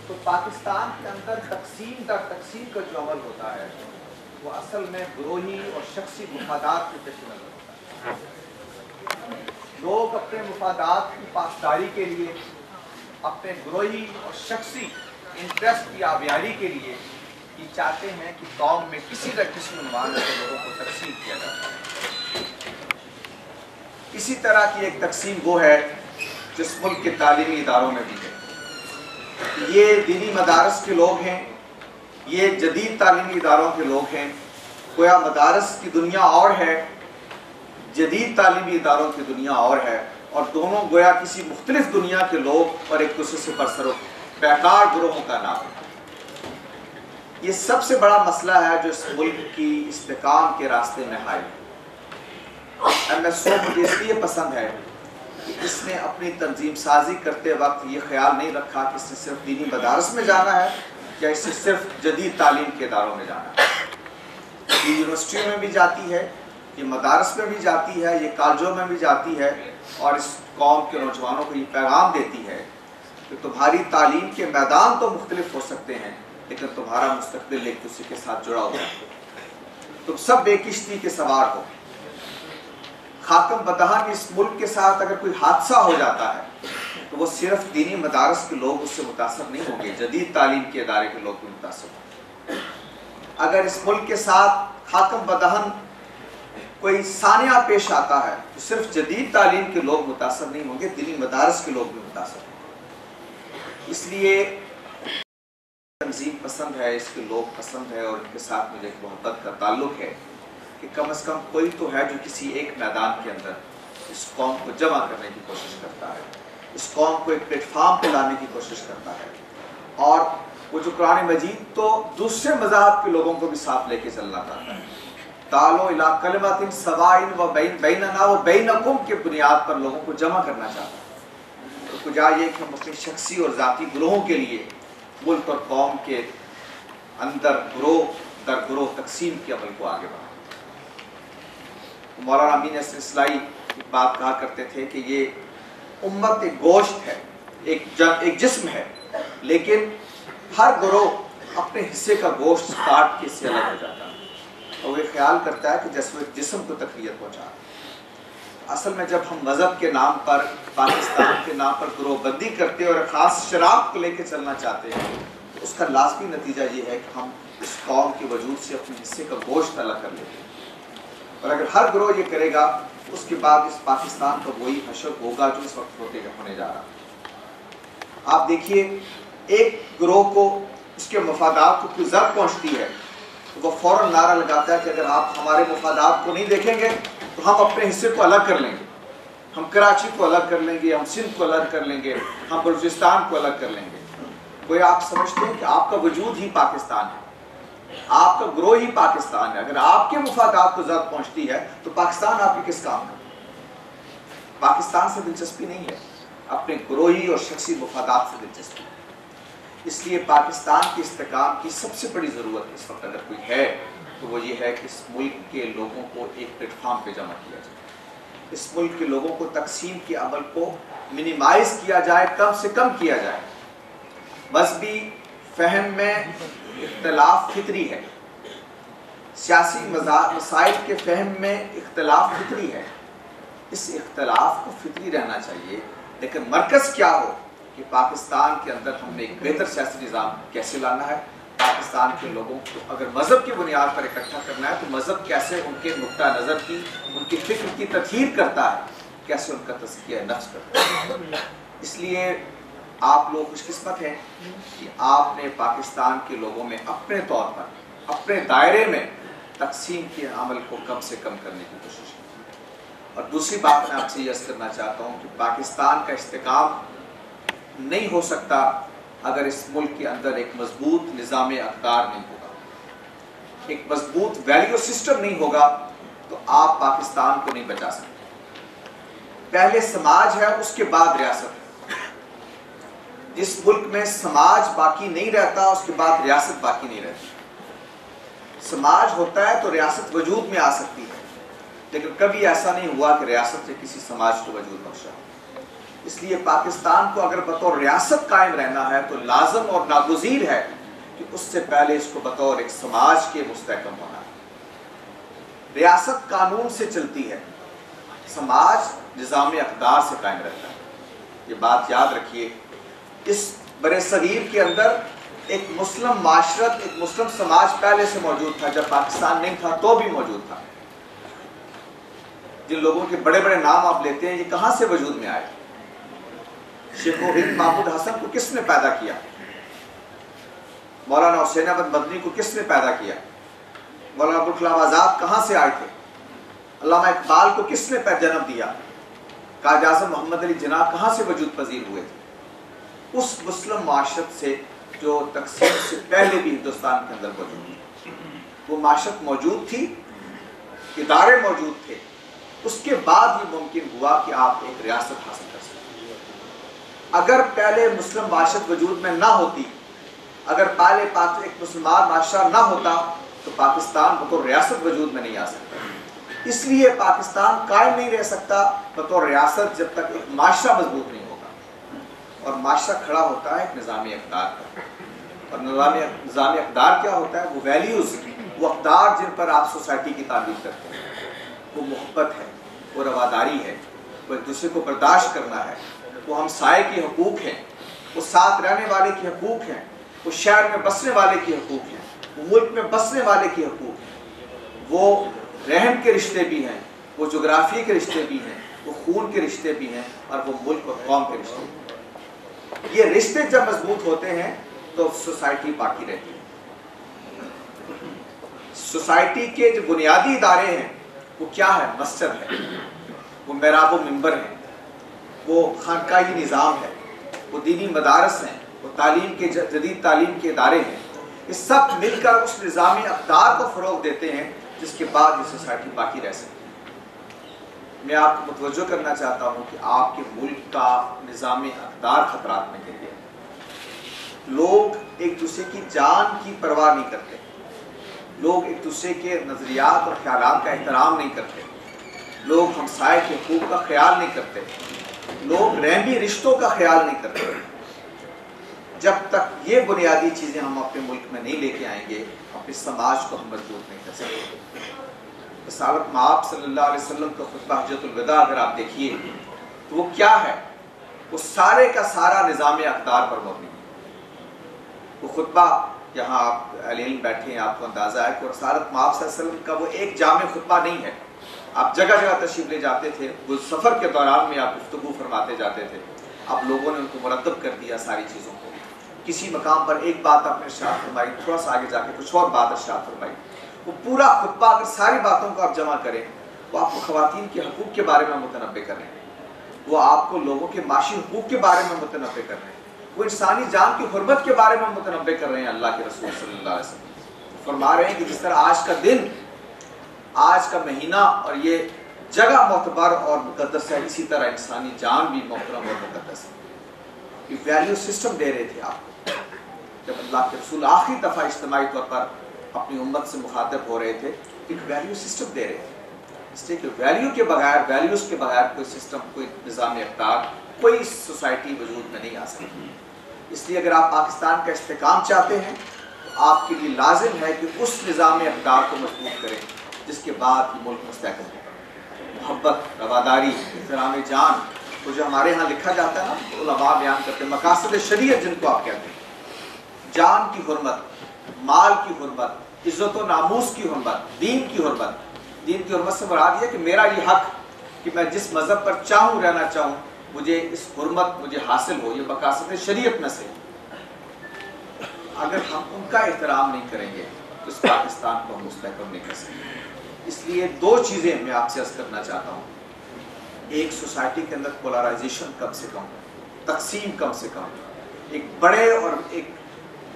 تو پاکستان کے اندر تقسیم در تقسیم کا جو عمل ہوتا ہے وہ اصل میں گروہی اور شخصی مفادات کے پیش نظر ہوتا ہے۔ لوگ اپنے مفادات کی پاسداری کے لیے، اپنے گروہی اور شخصی انٹرسٹ کی آبیاری کے لیے یہ چاہتے ہیں کہ قوم میں کسی نہ کسی عنوان سے لوگوں کو تقسیم کیا جاتا ہے۔ اسی طرح کی ایک تقسیم وہ ہے جس ملک کے تعلیمی اداروں میں بھی ہے۔ یہ دینی مدارس کے لوگ ہیں، یہ جدید تعلیمی اداروں کے لوگ ہیں۔ گویا مدارس کی دنیا اور ہے، جدید تعلیمی اداروں کی دنیا اور ہے، اور دونوں گویا کسی مختلف دنیا کے لوگ اور ایک دوسرے سے برسر و بیکار گروہوں کا نام ہے۔ یہ سب سے بڑا مسئلہ ہے جو اس ملک کی استحکام کے راستے میں حائل ہے۔ MSO مجھے اس لیے پسند ہے کہ اس نے اپنی تنظیم سازی کرتے وقت یہ خیال نہیں رکھا کہ اس نے صرف دینی مدارس میں جانا ہے یا اس سے صرف جدید تعلیم کے اداروں میں جانا ہے۔ یہ یونیورسٹیوں میں بھی جاتی ہے، یہ مدارس میں بھی جاتی ہے، یہ کالجوں میں بھی جاتی ہے، اور اس قوم کے نوجوانوں کو یہ پیغام دیتی ہے کہ تمہاری تعلیم کے میدان تو مختلف ہو سکتے ہیں لیکن تمہارا مستقبل ایک دوسرے کے ساتھ جڑا ہوا ہے۔ تم سب ایک کشتی کے سوار ہو۔ خاکم بدہن اس ملک کے ساتھ اگر کوئی حادثہ ہو جاتا ہے تو وہ صرف دینی مدارس کے لوگ اس سے متاثر نہیں ہوں گے، جدید تعلیم کے ادارے کے لوگ بھی متاثر ہوں گے۔ اگر اس ملک کے ساتھ خاکم بدہن کوئی سانحہ پیش آتا ہے تو صرف جدید تعلیم کے لوگ متاثر نہیں ہوں گے، دینی مدارس کے لوگ بھی متاثر ہوں گے۔ اس لیے تنظیم پسند ہے، اس کے لوگ پسند ہے، اور ان کے ساتھ مجھے ایک محبت کا تعلق ہے کہ کم از کم کوئی تو ہے جو کسی ایک میدان کے اندر اس قوم کو جمع کرنے کی کوشش کرتا ہے، اس قوم کو ایک پلیٹ فارم پہ لانے کی کوشش کرتا ہے، اور وہ جو قرآن مجید تو دوسرے مذاہب کے لوگوں کو بھی ساتھ لے کے چلنا چاہتا ہے۔ تعالوا الی کلمۃ سواء بیننا و بینکم کے بنیاد پر لوگوں کو جمع کرنا چاہتا ہے۔ تو کجا یہ کہ ہم اپنی شخصی اور ذاتی گروہوں کے لیے ملک اور قوم کے اندر گروہ در گروہ تقسیم کے عمل کو آگے بڑھائیں۔ مولانا امین احسن اصلاحی ایک بات کہا کرتے تھے کہ یہ امت ایک گوشت ہے، ایک جسم ہے، لیکن ہر گروہ اپنے حصے کا گوشت کاٹ کے اس سے الگ ہو جاتا ہے، اور وہ یہ خیال کرتا ہے کہ جیسے وہ جسم کو تقویت پہنچا۔ اصل میں جب ہم مذہب کے نام پر، پاکستان کے نام پر گروہ بندی کرتے اور خاص شراب کو لے کے چلنا چاہتے ہیں تو اس کا لازمی نتیجہ یہ ہے کہ ہم اس قوم کے وجود سے اپنے حصے کا گوشت الگ کر لیتے ہیں، اور اگر ہر گروہ یہ کرے گا اس کے بعد اس پاکستان کا وہی حشر ہوگا جو اس وقت ہونے جا رہا۔ آپ دیکھیے ایک گروہ کو اس کے مفادات کو کوئی ضرر پہنچتی ہے تو وہ فوراً نعرہ لگاتا ہے کہ اگر آپ ہمارے مفادات کو نہیں دیکھیں گے تو ہم اپنے حصے کو الگ کر لیں گے، ہم کراچی کو الگ کر لیں گے، ہم سندھ کو الگ کر لیں گے، ہم بلوچستان کو الگ کر لیں گے۔ کوئی آپ سمجھتے ہیں کہ آپ کا وجود ہی پاکستان ہے، آپ کا گروہ ہی پاکستان ہے، اگر آپ کے مفادات کو ضرر پہنچتی ہے تو پاکستان آپ کے کس کام کا؟ پاکستان سے دلچسپی نہیں ہے، اپنے گروہی اور شخصی مفادات سے دلچسپی ہے۔ اس لیے پاکستان کے استحکام کی سب سے بڑی ضرورت اس وقت اگر کوئی ہے تو وہ یہ ہے کہ اس ملک کے لوگوں کو ایک پلیٹ فارم پہ جمع کیا جائے، اس ملک کے لوگوں کو تقسیم کے عمل کو منیمائز کیا جائے، کم سے کم کیا جائے۔ مذہبی فہم میں اختلاف فطری ہے، سیاسی مسائل کے فہم میں اختلاف فطری ہے، اس اختلاف کو فطری رہنا چاہیے، لیکن مرکز کیا ہو کہ پاکستان کے اندر ہم نے ایک بہتر سیاسی نظام کیسے لانا ہے، پاکستان کے لوگوں کو اگر مذہب کی بنیاد پر اکٹھا کرنا ہے تو مذہب کیسے ان کے نقطہ نظر کی، ان کی فکر کی تطہیر کرتا ہے، کیسے ان کا تزکیہ نفس کرتا ہے۔ اس لیے آپ لوگ خوش قسمت ہیں کہ آپ نے پاکستان کے لوگوں میں اپنے طور پر اپنے دائرے میں تقسیم کے عمل کو کم سے کم کرنے کی کوشش کی۔ اور دوسری بات میں آپ سے یہ عرض کرنا چاہتا ہوں کہ پاکستان کا استحکام نہیں ہو سکتا اگر اس ملک کے اندر ایک مضبوط نظام اقدار نہیں ہوگا، ایک مضبوط ویلیو سسٹم نہیں ہوگا تو آپ پاکستان کو نہیں بچا سکتے۔ پہلے سماج ہے، اس کے بعد ریاست ہے۔ جس ملک میں سماج باقی نہیں رہتا اس کے بعد ریاست باقی نہیں رہتی۔ سماج ہوتا ہے تو ریاست وجود میں آ سکتی ہے، لیکن کبھی ایسا نہیں ہوا کہ ریاست نے کسی سماج کو وجود بخشا۔ اس لیے پاکستان کو اگر بطور ریاست قائم رہنا ہے تو لازم اور ناگزیر ہے کہ اس سے پہلے اس کو بطور ایک سماج کے مستحکم ہونا ہے۔ ریاست قانون سے چلتی ہے، سماج نظام اقدار سے قائم رہتا ہے۔ یہ بات یاد رکھیے، اس برِ صغیر کے اندر ایک مسلم معاشرت، ایک مسلم سماج پہلے سے موجود تھا، جب پاکستان نہیں تھا تو بھی موجود تھا۔ جن لوگوں کے بڑے بڑے نام آپ لیتے ہیں، یہ کہاں سے وجود میں آئے؟ شیخ و ہند محمود حسن کو کس نے پیدا کیا؟ مولانا حسین احمد مدنی کو کس نے پیدا کیا؟ مولانا ابوالکلام آزاد کہاں سے آئے تھے؟ علامہ اقبال کو کس نے جنم دیا؟ قائد اعظم محمد علی جناح کہاں سے وجود پذیر ہوئے تھے؟ اس مسلم معاشرت سے جو تقسیم سے پہلے بھی ہندوستان کے اندر موجود تھی۔ وہ معاشرت موجود تھی، ادارے موجود تھے، اس کے بعد یہ ممکن ہوا کہ آپ ایک ریاست حاصل کر سکتے۔ اگر پہلے مسلم معاشرت وجود میں نہ ہوتی، اگر پہلے ایک مسلمان معاشرہ نہ ہوتا تو پاکستان بطور ریاست وجود میں نہیں آ سکتا۔ اس لیے پاکستان قائم نہیں رہ سکتا بطور ریاست جب تک ایک معاشرہ مضبوط نہیں ہوگا، اور معاشرہ کھڑا ہوتا ہے ایک نظام اقدار پر۔ اور نظام اقدار کیا ہوتا ہے؟ وہ ویلیوز، وہ اقدار جن پر آپ سوسائٹی کی تعمیر کرتے ہیں۔ وہ محبت ہے، وہ رواداری ہے، وہ ایک دوسرے کو برداشت کرنا ہے، وہ ہمسائے کے حقوق ہیں، وہ ساتھ رہنے والے کے حقوق ہیں، وہ شہر میں بسنے والے کے حقوق ہیں، وہ ملک میں بسنے والے کے حقوق ہیں، وہ رحم کے رشتے بھی ہیں، وہ جغرافیے کے رشتے بھی ہیں، وہ خون کے رشتے بھی ہیں، اور وہ ملک اور قوم کے رشتے بھی ہیں۔ یہ رشتے جب مضبوط ہوتے ہیں تو سوسائٹی باقی رہتی ہے۔ سوسائٹی کے جو بنیادی ادارے ہیں وہ کیا ہے؟ مسجد ہے، وہ محراب و منبر ہے، وہ خانقاہی نظام ہے، وہ دینی مدارس ہیں، وہ تعلیم کے جدید تعلیم کے ادارے ہیں۔ یہ سب مل کر اس نظامی اقدار کو فروغ دیتے ہیں جس کے بعد یہ سوسائٹی باقی رہ سکتی ہے۔ میں آپ کو متوجہ کرنا چاہتا ہوں کہ آپ کے ملک کا نظام اقدار خطرات میں گر گیا۔ لوگ ایک دوسرے کی جان کی پرواہ نہیں کرتے، لوگ ایک دوسرے کے نظریات اور خیالات کا احترام نہیں کرتے، لوگ ہمسائے کے حقوق کا خیال نہیں کرتے، لوگ رحمی رشتوں کا خیال نہیں کرتے۔ جب تک یہ بنیادی چیزیں ہم اپنے ملک میں نہیں لے کے آئیں گے، اپنے سماج کو ہم مضبوط نہیں کر سکتے۔ رسالت مآب صلی اللہ علیہ وسلم کا خطبہ حجۃ الوداع اگر آپ دیکھیے تو وہ کیا ہے؟ وہ سارے کا سارا نظام اقدار پر مبنی ہے۔ وہ خطبہ، یہاں آپ اہل علم بیٹھے ہیں، آپ کو اندازہ ہے کہ رسالت مآب صلی اللہ علیہ وسلم کا وہ ایک جامع خطبہ نہیں ہے۔ آپ جگہ جگہ تشریف لے جاتے تھے، وہ سفر کے دوران میں آپ گفتگو فرماتے جاتے تھے، آپ لوگوں نے ان کو مرتب کر دیا ساری چیزوں کو۔ کسی مقام پر ایک بات آپ نے ارشاد فرمائی، تھوڑا سا آگے جا کے کچھ اور بات ارشاد فرمائی۔ وہ پورا خطبہ اگر ساری باتوں کو آپ جمع کریں، وہ آپ کو خواتین کے حقوق کے بارے میں متنبع کر رہے ہیں، وہ آپ کو لوگوں کے معاشی حقوق کے بارے میں متنبع کر رہے ہیں، وہ انسانی جان کی حرمت کے بارے میں متنبع کر رہے ہیں۔ اللہ کے رسول صلی اللہ علیہ وسلم فرما رہے ہیں کہ جس طرح آج کا دن، آج کا مہینہ اور یہ جگہ معتبر اور مقدس ہے، اسی طرح انسانی جان بھی محترم اور مقدس ہے۔ یہ ویلیو سسٹم دے رہے تھے آپ کو۔ جب اللہ کے رسول آخری دفعہ اجتماعی طور پر اپنی امت سے مخاطب ہو رہے تھے، ایک ویلیو سسٹم دے رہے تھے۔ اس لیے کہ ویلیو کے بغیر، ویلیوز کے بغیر کوئی سسٹم، کوئی نظام اقدار، کوئی سوسائٹی وجود میں نہیں آ سکتی۔ اس لیے اگر آپ پاکستان کا استحکام چاہتے ہیں تو آپ کے لیے لازم ہے کہ اس نظام اقدار کو مضبوط کریں جس کے بعد یہ ملک مستحکم ہوگا۔ محبت، رواداری، احترام جان، تو جو ہمارے ہاں لکھا جاتا ہے نا، علماء بیان کرتے ہیں مقاصد شریعت جن کو آپ کہتے ہیں، جان کی حرمت، مال کی حرمت، عزت و ناموس کی حرمت، دین کی حرمت۔ دین کی حرمت سے مراد یہ کہ میرا یہ حق کہ میں جس مذہب پر چاہوں رہنا چاہوں، مجھے اس حرمت مجھے حاصل ہو، یہ مقاصد شریعت میں سے۔ اگر ہم ان کا احترام نہیں کریں گے تو اس پاکستان کو ہم مستحکم نہیں کر سکیں۔ اس لیے دو چیزیں میں آپ سے عرض کرنا چاہتا ہوں۔ ایک، سوسائٹی کے اندر پولرائزیشن کم سے کم، تقسیم کم سے کم، ایک بڑے اور ایک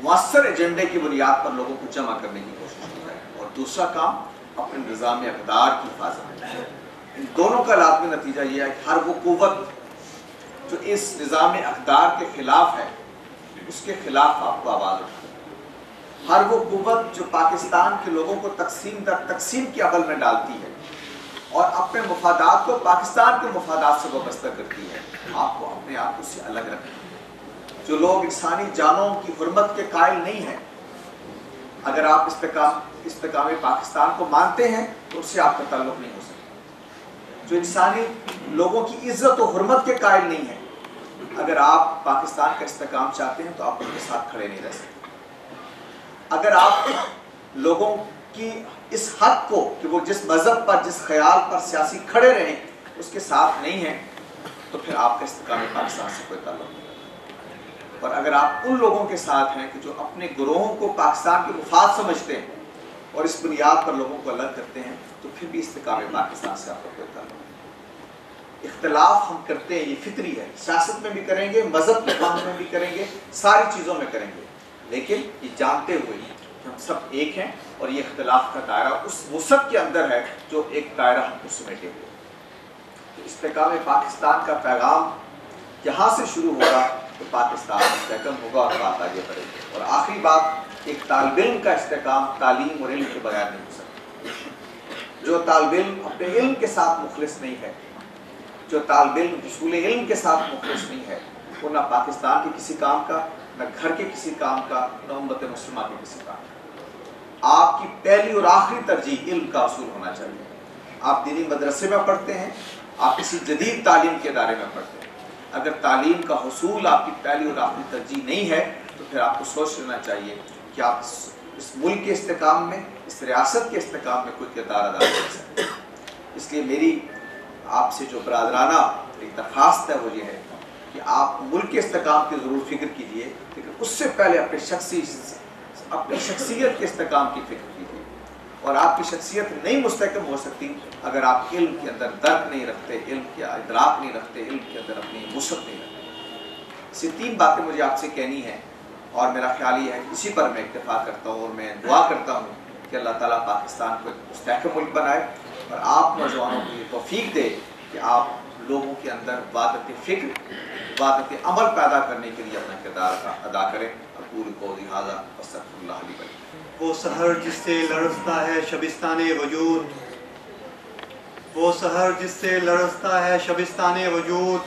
مؤثر ایجنڈے کی بنیاد پر لوگوں کو جمع کرنے کی کوشش کی جائے، اور دوسرا کام اپنے نظام اقدار کی حفاظت ہے۔ ان دونوں کا لازمی نتیجہ یہ ہے کہ ہر وہ قوت جو اس نظام اقدار کے خلاف ہے، اس کے خلاف آپ کو آواز اٹھائے۔ ہر وہ قوت جو پاکستان کے لوگوں کو تقسیم در تقسیم کے عمل میں ڈالتی ہے اور اپنے مفادات کو پاکستان کے مفادات سے وابستہ کرتی ہے، آپ کو اپنے آپ سے الگ رکھیں۔ جو لوگ انسانی جانوں کی حرمت کے قائل نہیں ہیں، اگر آپ استحکام پاکستان کو مانتے ہیں تو اس سے آپ کا تعلق نہیں ہو سکتا۔ جو انسانی لوگوں کی عزت و حرمت کے قائل نہیں ہیں، اگر آپ پاکستان کا استحکام چاہتے ہیں تو آپ ان کے ساتھ کھڑے نہیں رہ سکتے۔ اگر آپ لوگوں کی اس حق کو کہ وہ جس مذہب پر، جس خیال پر سیاسی کھڑے رہیں، اس کے ساتھ نہیں ہیں، تو پھر آپ کا استحکام پاکستان سے کوئی تعلق نہیں۔ اور اگر آپ ان لوگوں کے ساتھ ہیں کہ جو اپنے گروہوں کو پاکستان کے مفاد سمجھتے ہیں اور اس بنیاد پر لوگوں کو الگ کرتے ہیں، تو پھر بھی استحکام پاکستان سے آپ کا کوئی تعلق نہیں۔ اختلاف ہم کرتے ہیں، یہ فطری ہے، سیاست میں بھی کریں گے، مذہب کے کام میں بھی کریں گے، ساری چیزوں میں کریں گے، لیکن یہ جانتے ہوئے کہ ہم سب ایک ہیں اور یہ اختلاف کا دائرہ اس وسعت کے اندر ہے جو ایک دائرہ ہم کو سمیٹے ہوئے۔ تو استحکام پاکستان کا پیغام یہاں سے شروع ہوگا تو پاکستان مستحکم ہوگا اور بات آگے بڑھے گی۔ اور آخری بات، ایک طالب علم کا استحکام تعلیم اور علم کے بغیر نہیں ہو سکتا۔ جو طالب علم اپنے علم کے ساتھ مخلص نہیں ہے، جو طالب علم حصول علم کے ساتھ مخلص نہیں ہے، وہ نہ پاکستان کے کسی کام کا، نہ گھر کے کسی کام کا، نہ امت مسلمہ کے کسی کام کا۔ آپ کی پہلی اور آخری ترجیح علم کا حصول ہونا چاہیے۔ آپ دینی مدرسے میں پڑھتے ہیں، آپ کسی جدید تعلیم کے ادارے میں پڑھتے ہیں، اگر تعلیم کا حصول آپ کی پہلی اور آخری ترجیح نہیں ہے تو پھر آپ کو سوچ لینا چاہیے کہ آپ اس ملک کے استحکام میں، اس ریاست کے استحکام میں کوئی کردار ادا کر سکتے ہیں۔ اس لیے میری آپ سے جو برادرانہ ایک درخواست ہے وہ یہ ہے کہ آپ ملک کے استحکام کی ضرور فکر کیجیے، لیکن اس سے پہلے اپنی شخصیت کے استحکام کی فکر کیجیے۔ اور آپ کی شخصیت نہیں مستحکم ہو سکتی اگر آپ علم کے اندر درک نہیں رکھتے، علم کا ادراک نہیں رکھتے، علم کے اندر اپنی وسعت نہیں رکھتے۔ یہ تین باتیں مجھے آپ سے کہنی ہیں، اور میرا خیال یہ ہے کہ اسی پر میں اکتفا کرتا ہوں، اور میں دعا کرتا ہوں کہ اللہ تعالیٰ پاکستان کو ایک مستحکم ملک بنائے اور آپ نوجوانوں کو یہ توفیق دے کہ آپ لوگوں کے اندر وحدت فکر، وحدت عمل پیدا کرنے کے لیے اپنا کردار ادا کریں۔ اقول قولی ھذا واستغفر اللہ لی ولکم۔ وہ سحر جس سے لرزتا ہے شبستان وجود، وہ سحر جس سے لرزتا ہے شبستان وجود،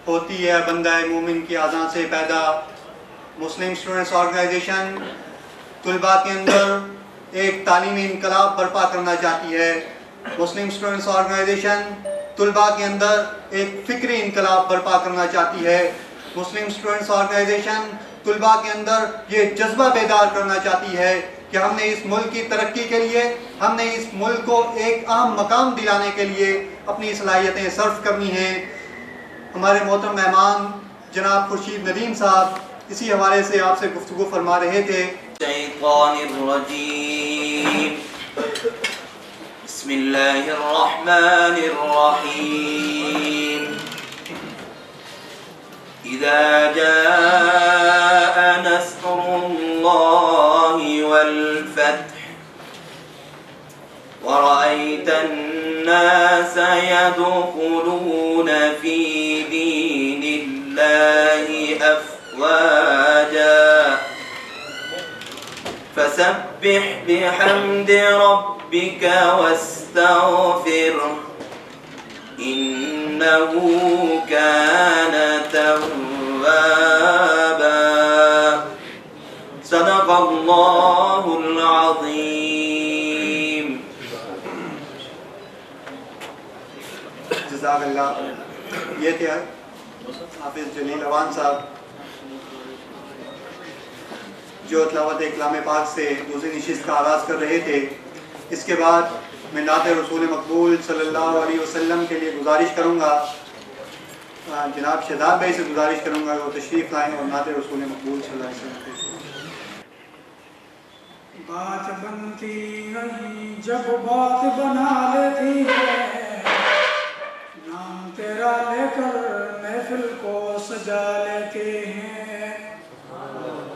ہوتی ہے بندہ مومن کی اذان سے پیدا۔ مسلم اسٹوڈنٹس آرگنائزیشن طلباء کے اندر ایک تعلیمی انقلاب برپا کرنا چاہتی ہے۔ مسلم اسٹوڈنٹس آرگنائزیشن طلباء کے اندر ایک فکری انقلاب برپا کرنا چاہتی ہے۔ مسلم اسٹوڈنٹس آرگنائزیشن طلباء کے اندر یہ جذبہ بیدار کرنا چاہتی ہے کہ ہم نے اس ملک کی ترقی کے لیے، ہم نے اس ملک کو ایک اہم مقام دلانے کے لیے اپنی صلاحیتیں صرف کرنی ہیں۔ ہمارے محترم مہمان جناب خورشید ندیم صاحب اسی حوالے سے آپ سے گفتگو فرما رہے تھے۔ الشیطان الرجیم، بسم اللہ الرحمن الرحیم، اذا جاء نصر اللہ والفتح ورأيت الناس يدخلون في دين الله أفواجا فسبح بحمد ربك واستغفره إنه كان توابا صدق الله العظيم۔ جزاک اللہ۔ یہ تھے حافظ جلیل اوان صاحب جو تلاوت کلام پاک سے دوسری نشست کا آغاز کر رہے تھے. اس کے بعد میں نعت رسول مقبول صلی اللہ علیہ وسلم کے لیے گزارش کروں گا, جناب شہزاد بھائی سے گزارش کروں گا وہ تشریف لائیں اور نعت رسول مقبول صلی اللہ علیہ وسلم پیش کریں. بات بنتی نہیں جب بات بنا لیتی ہے, نام تیرا لے کر محفل کو سجا لیتے ہیں.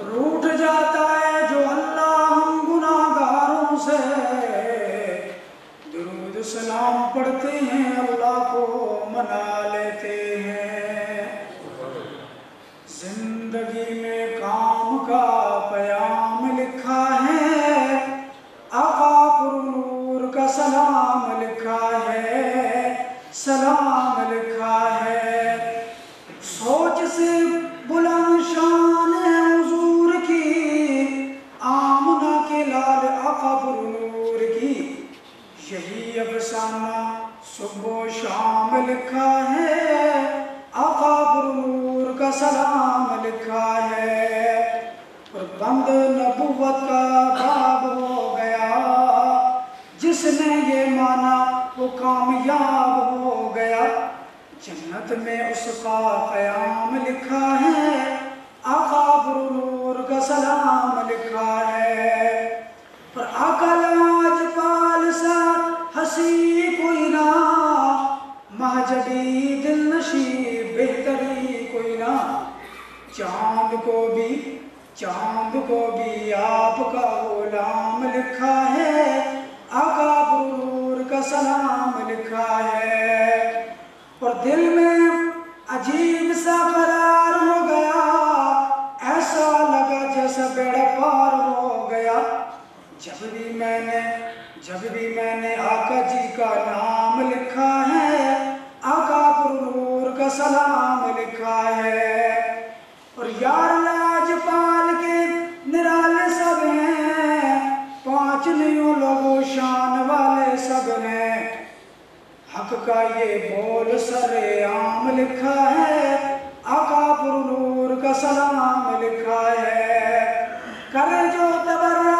روٹ جاتا ہے جو اللہ ہم گناہگاروں سے, درود سلام پڑھتے ہیں اللہ کو منا لیتے ہیں. زندگی میں کام کا پیام لکھا ہے, آقا پر نور کا سلام لکھا ہے, سلام لکھا ہے. سوچ سے بلند شان ہے حضور کی, آمنہ کے لال آقا پر نور کی, یہی افسانہ صبح و شام لکھا ہے, آقا پر نور کا سلام لکھا ہے. اور بند نبوت کا باب ہو گیا, جس نے یہ مانا وہ کامیاب ہو گیا. جنت میں اس کا قیام لکھا ہے, آقا پر نور کا سلام لکھا ہے. اور آقا لاجپال سا ہنسی کوئی نہ, مہجبی دل نشی بہتری کوئی نہ. چاند کو بھی آپ کا غلام لکھا ہے, آقا پر نور کا سلام لکھا ہے. اور دل میں عجیب سا قرار ہو گیا, ایسا لگا جیسا بیڑا پار ہو گیا. جب بھی میں نے آقا جی کا نام لکھا ہے, آقا پر نور کا سلام لکھا ہے. اور یار لاجپال کے نرالے سب ہیں, 5 نیوں لوگوں شان والے سب ہیں. حق کا یہ بول سر عام لکھا ہے, آقا پر نور کا سلام لکھا ہے. کرے جو تبرہ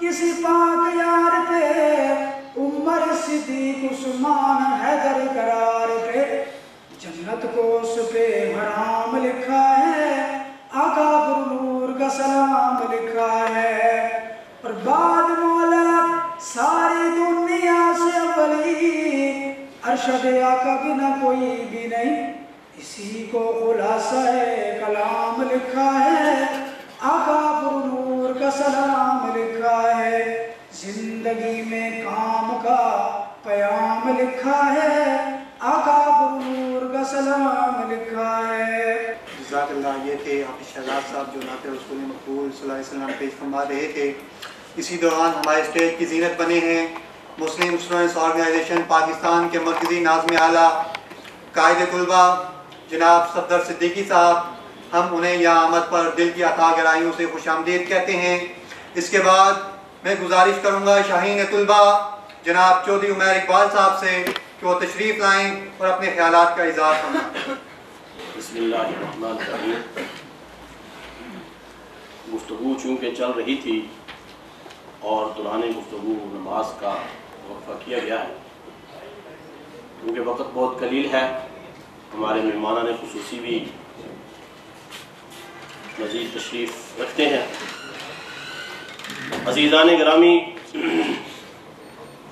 کسی پاک یار پہ, عمر صدیق عثمان حیدر قرار پہ, جنت کو اس پہ حرام لکھا ہے, آقا پر نور کا سلام لکھا ہے. اور بعد مولا ساری دنیا سے اولی, ارشد آقا بنا کوئی بھی نہیں, اسی کو خلاصہ کلام لکھا ہے, آقا پر نور کا سلام لکھا ہے. زندگی میں کام کا پیام لکھا ہے, آقا پر نور کا سلام لکھا ہے. جزاک اللہ. یہ تھے حافظ شہزاد صاحب جو نعت رسول مقبول صلی اللہ علیہ وسلم پیش فرما رہے تھے. اسی دوران ہمارے اسٹیج کی زینت بنے ہیں مسلم اسٹوڈنٹس آرگنائزیشن پاکستان کے مرکزی ناظم اعلیٰ قائد طلبہ جناب صفدر صدیقی صاحب. ہم انہیں یہاں آمد پر دل کی عطا گرائیوں سے خوش آمدید کہتے ہیں. اس کے بعد میں گزارش کروں گا شاہین طلبہ جناب چودھری عمیر اقبال صاحب سے کہ وہ تشریف لائیں اور اپنے خیالات کا اظہار فرمائیں. بسم اللہ الرحمن الرحیم. گفتگو چونکہ چل رہی تھی اور دوران گفتگو نماز کا وقفہ کیا گیا ہے, کیونکہ وقت بہت قلیل ہے, ہمارے مہمانان خصوصی بھی مزید تشریف رکھتے ہیں. عزیزان گرامی,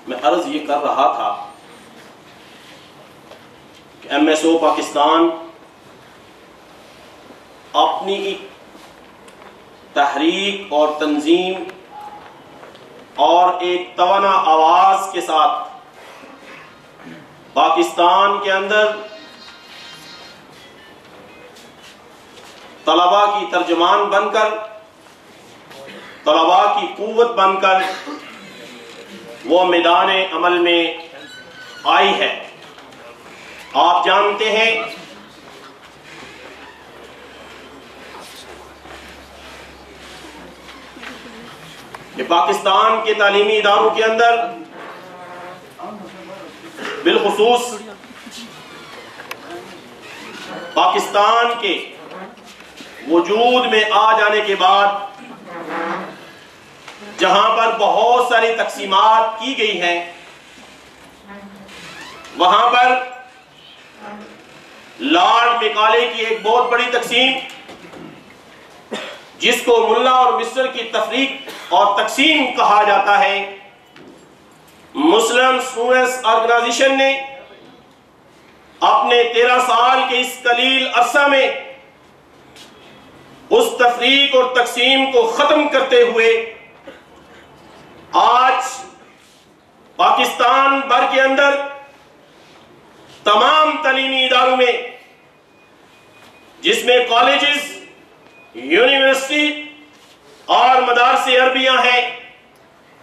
میں عرض یہ کر رہا تھا کہ MSO پاکستان اپنی ایک تحریک اور تنظیم اور ایک توانا آواز کے ساتھ پاکستان کے اندر طلباء کی ترجمان بن کر, طلباء کی قوت بن کر وہ میدان عمل میں آئی ہے. آپ جانتے ہیں کہ پاکستان کے تعلیمی اداروں کے اندر بالخصوص پاکستان کے وجود میں آ جانے کے بعد جہاں پر بہت ساری تقسیمات کی گئی ہیں، وہاں پر لارڈ میکالے کی ایک بہت بڑی تقسیم، جس کو ملا اور مصر کی تفریق اور تقسیم کہا جاتا ہے، مسلم اسٹوڈنٹس آرگنائزیشن نے اپنے 13 سال کے اس قلیل عرصہ میں اس تفریق اور تقسیم کو ختم کرتے ہوئے آج پاکستان بھر کے اندر تمام تعلیمی اداروں میں، جس میں کالجز، یونیورسٹی اور مدارس عربیہ ہیں،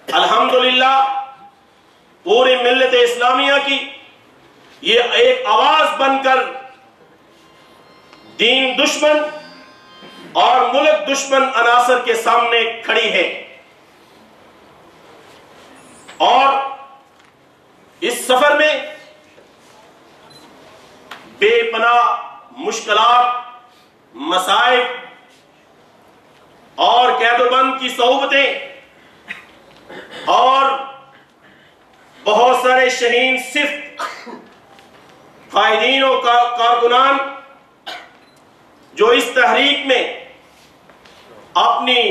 الحمدللہ پورے ملت اسلامیہ کی یہ ایک آواز بن کر دین دشمن اور ملک دشمن عناصر کے سامنے کھڑی ہے، اور اس سفر میں بے پناہ مشکلات، مسائب اور قید و بند کی صعوبتیں اور بہت سارے شہین صفت قائدین و کارکنان جو اس تحریک میں اپنی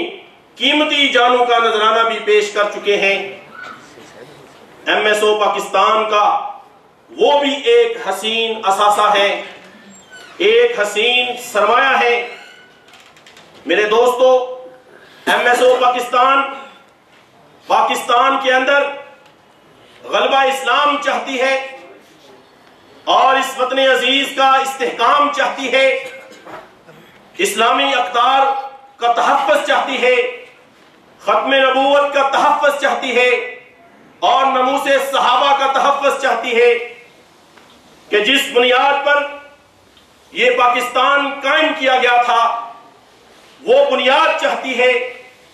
قیمتی جانوں کا نذرانہ بھی پیش کر چکے ہیں، ایم ایس او پاکستان کا وہ بھی ایک حسین اثاثہ ہے، ایک حسین سرمایہ ہے۔ میرے دوستو، ایم ایس او پاکستان کے اندر غلبہ اسلام چاہتی ہے اور اس وطن عزیز کا استحکام چاہتی ہے، اسلامی اقدار کا تحفظ چاہتی ہے، ختم نبوت کا تحفظ چاہتی ہے اور ناموس صحابہ کا تحفظ چاہتی ہے، کہ جس بنیاد پر یہ پاکستان قائم کیا گیا تھا وہ بنیاد چاہتی ہے،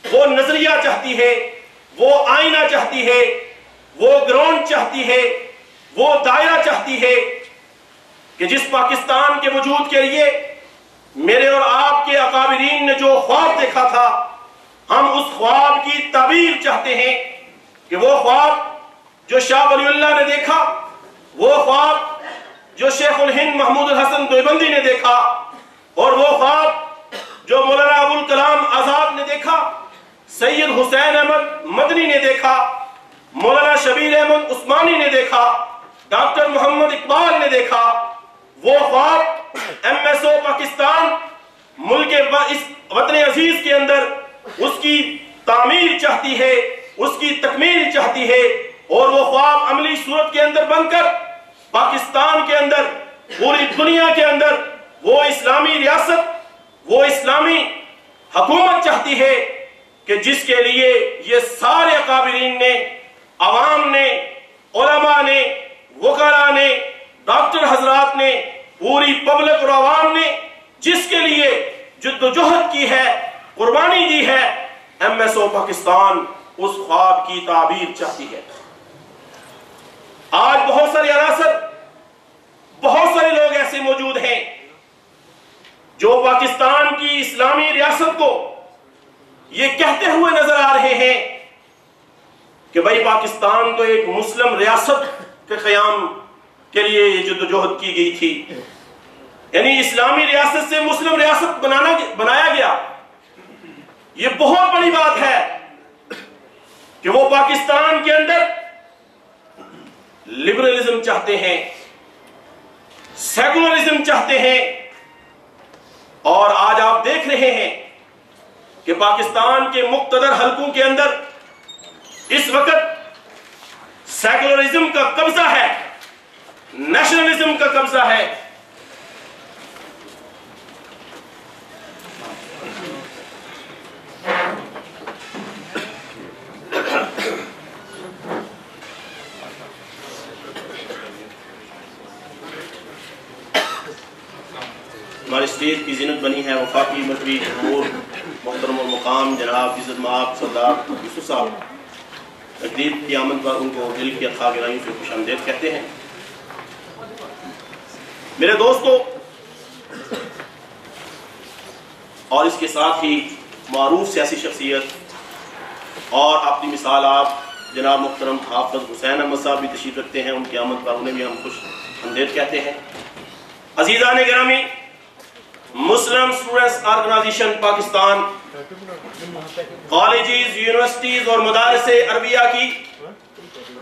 وہ نظریہ چاہتی ہے، وہ آئینہ چاہتی ہے، وہ گراؤنڈ چاہتی ہے، وہ دائرہ چاہتی ہے، کہ جس پاکستان کے وجود کے لیے میرے اور آپ کے اکابرین نے جو خواب دیکھا تھا، ہم اس خواب کی تعبیر چاہتے ہیں، کہ وہ خواب جو شاہ ولی اللہ نے دیکھا، وہ خواب جو شیخ الہند محمود الحسن دیوبندی نے دیکھا، اور وہ خواب جو مولانا ابوالکلام آزاد نے دیکھا، سید حسین احمد مدنی نے دیکھا، مولانا شبیر احمد عثمانی نے دیکھا، ڈاکٹر محمد اقبال نے دیکھا، وہ خواب ایم ایس او پاکستان ملک اس وطن عزیز کے اندر اس کی تعمیر چاہتی ہے، اس کی تکمیل چاہتی ہے، اور وہ خواب عملی صورت کے اندر بن کر پاکستان کے اندر، پوری دنیا کے اندر وہ اسلامی ریاست، وہ اسلامی حکومت چاہتی ہے، کہ جس کے لیے یہ سارے اکابرین نے، عوام نے، علماء نے، وکلاء نے، ڈاکٹر حضرات نے، پوری پبلک اور عوام نے جس کے لیے جد و جہد کی ہے، قربانی دی ہے، ایم ایس او پاکستان اس خواب کی تعبیر چاہتی ہے۔ آج بہت سارے عناصر، بہت سارے لوگ ایسے موجود ہیں جو پاکستان کی اسلامی ریاست کو یہ کہتے ہوئے نظر آ رہے ہیں کہ بھائی پاکستان تو ایک مسلم ریاست کے قیام کے لیے یہ جد و جہد کی گئی تھی، یعنی اسلامی ریاست سے مسلم ریاست بنایا گیا۔ یہ بہت بڑی بات ہے کہ وہ پاکستان کے اندر لبرلزم چاہتے ہیں، سیکولرزم چاہتے ہیں، اور آج آپ دیکھ رہے ہیں کہ پاکستان کے مقتدر حلقوں کے اندر اس وقت سیکولرزم کا قبضہ ہے، نیشنلزم کا قبضہ ہے۔ ہمارے اسٹیج کی زینت بنی ہے وفاقی مرکزی امور محترم المقام جناب عزت مآب سردار یوسف صاحب، تقریب کی آمد پر ان کو دل کی خواہ گرائیوں سے خوش آمدید کہتے ہیں۔ میرے دوستو، اور اس کے ساتھ ہی معروف سیاسی شخصیت اور اپنی مثال آپ جناب محترم حافظ حسین احمد صاحب بھی تشریف رکھتے ہیں، ان کی آمد پر انہیں بھی ہم خوش آمدید کہتے ہیں۔ عزیزان گرامی، Muslim students organisation Pakistan colleges, universities اور مدارس عربیہ کی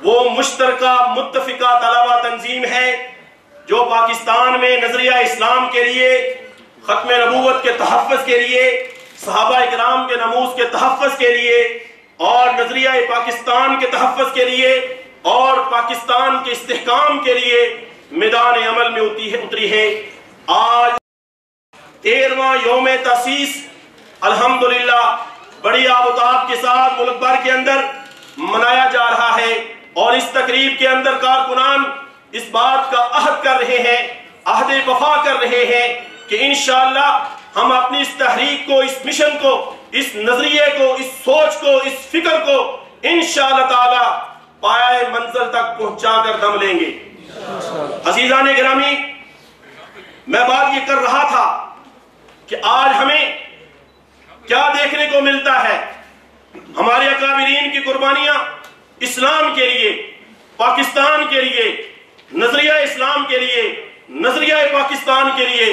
وہ مشترکہ متفقہ طلبہ تنظیم ہے جو پاکستان میں نظریہ اسلام کے لیے، ختم نبوت کے تحفظ کے لیے، صحابہ اکرام کے نموز کے تحفظ کے لیے اور نظریہ پاکستان کے تحفظ کے لیے اور پاکستان کے استحکام کے لیے میدان عمل میں اتری ہے۔ آج 13واں یوم تاسیس الحمدللہ بڑی آب و تاب کے ساتھ ملک بھر کے اندر منایا جا رہا ہے، اور اس تقریب کے اندر کارکنان اس بات کا عہد کر رہے ہیں، عہد وفا کر رہے ہیں کہ انشاءاللہ ہم اپنی اس تحریک کو، اس مشن کو، اس نظریے کو، اس سوچ کو، اس فکر کو انشاءاللہ تعالی پائے منزل تک پہنچا کر دم لیں گے۔ عزیزان گرامی، میں بات یہ کر رہا تھا کہ آج ہمیں کیا دیکھنے کو ملتا ہے؟ ہمارے اکابرین کی قربانیاں اسلام کے لیے، پاکستان کے لیے، نظریہ اسلام کے لیے، نظریہ پاکستان کے لیے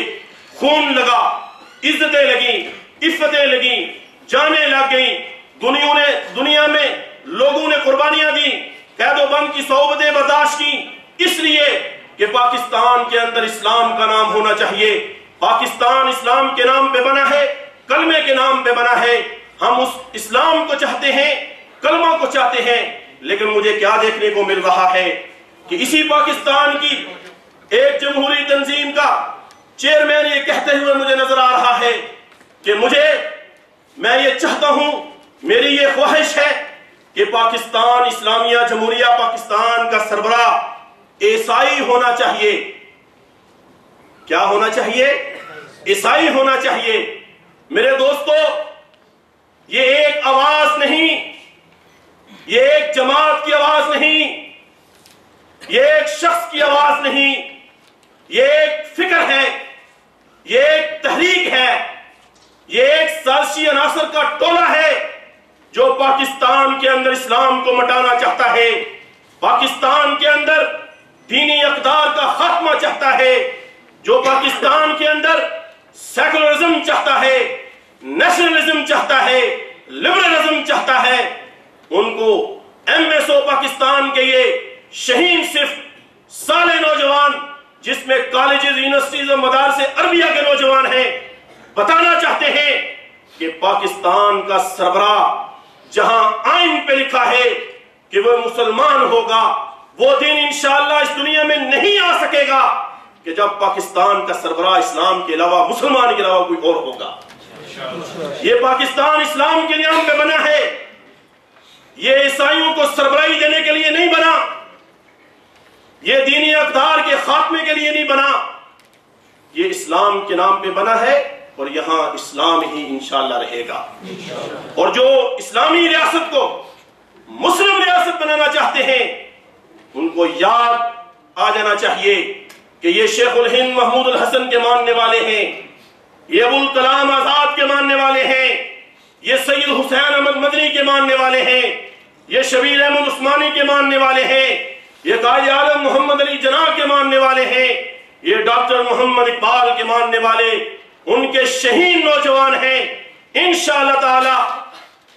خون لگا، عزتیں لگیں، عفتیں لگیں، جانیں لگ گئیں، دنیا میں لوگوں نے قربانیاں دیں، قید و بند کی صحبتیں برداشت کی، اس لیے کہ پاکستان کے اندر اسلام کا نام ہونا چاہیے۔ پاکستان اسلام کے نام پہ بنا ہے، کلمے کے نام پہ بنا ہے۔ ہم اس اسلام کو چاہتے ہیں، کلمہ کو چاہتے ہیں، لیکن مجھے کیا دیکھنے کو مل رہا ہے کہ اسی پاکستان کی ایک جمہوری تنظیم کا چیئرمین یہ کہتے ہوئے مجھے نظر آ رہا ہے کہ میں یہ چاہتا ہوں، میری یہ خواہش ہے کہ پاکستان اسلامیہ جمہوریہ پاکستان کا سربراہ عیسائی ہونا چاہیے۔ کیا ہونا چاہیے؟ عیسائی ہونا چاہیے۔ میرے دوستو، یہ ایک آواز نہیں، یہ ایک جماعت کی آواز نہیں، یہ ایک شخص کی آواز نہیں، یہ ایک فکر ہے، یہ ایک تحریک ہے، یہ ایک سازشی عناصر کا ٹولہ ہے جو پاکستان کے اندر اسلام کو مٹانا چاہتا ہے، پاکستان کے اندر دینی اقدار کا خاتمہ چاہتا ہے، جو پاکستان کے اندر سیکولرزم چاہتا ہے، نیشنلزم چاہتا ہے، لبرلزم چاہتا ہے۔ ان کو MSO پاکستان کے یہ شہین صرف سالے نوجوان، جس میں کالجز، یونیورسٹیز اور مدارس عربیہ کے نوجوان ہیں، بتانا چاہتے ہیں کہ پاکستان کا سربراہ جہاں آئین پہ لکھا ہے کہ وہ مسلمان ہوگا، وہ دن انشاءاللہ اس دنیا میں نہیں آ سکے گا کہ جب پاکستان کا سربراہ اسلام کے علاوہ، مسلمان کے علاوہ کوئی اور ہوگا۔ یہ پاکستان اسلام کے نام پہ بنا ہے، یہ عیسائیوں کو سربراہی دینے کے لیے نہیں بنا، یہ دینی اقدار کے خاتمے کے لیے نہیں بنا، یہ اسلام کے نام پہ بنا ہے، اور یہاں اسلام ہی انشاءاللہ رہے گا۔ اور جو اسلامی ریاست کو مسلم ریاست بنانا چاہتے ہیں، ان کو یاد آ جانا چاہیے کہ یہ شیخ الہند محمود الحسن کے ماننے والے ہیں، یہ ابو الکلام آزاد کے ماننے والے ہیں، یہ سید حسین احمد مدنی کے ماننے والے ہیں، یہ شبیر احمد عثمانی کے ماننے والے ہیں، یہ قائد اعظم محمد علی جناح کے ماننے والے ہیں، یہ ڈاکٹر محمد اقبال کے ماننے والے ان کے شہین نوجوان ہیں۔ انشاءاللہ تعالی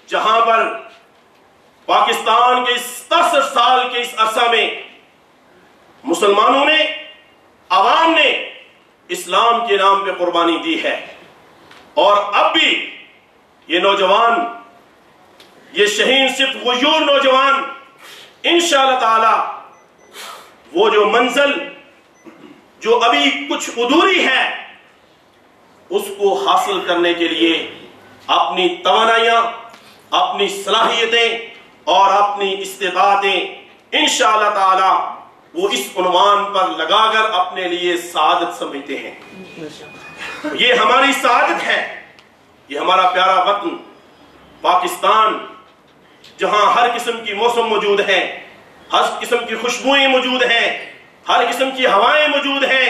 جہاں پر پاکستان کے 67 سال کے اس عرصہ میں مسلمانوں نے، عوام نے اسلام کے نام پہ قربانی دی ہے، اور اب بھی یہ نوجوان، یہ شہین صرف غیور نوجوان انشاءاللہ تعالی وہ جو منزل جو ابھی کچھ ادھوری ہے اس کو حاصل کرنے کے لیے اپنی توانائیاں، اپنی صلاحیتیں اور اپنی استطاعتیں انشاءاللہ تعالی وہ اس عنوان پر لگا کر اپنے لیے سعادت سمجھتے ہیں۔ یہ ہماری سعادت ہے، یہ ہمارا پیارا وطن پاکستان، جہاں ہر قسم کی موسم موجود ہے، ہر قسم کی خوشبوئیں موجود ہیں، ہر قسم کی ہوائیں موجود ہیں،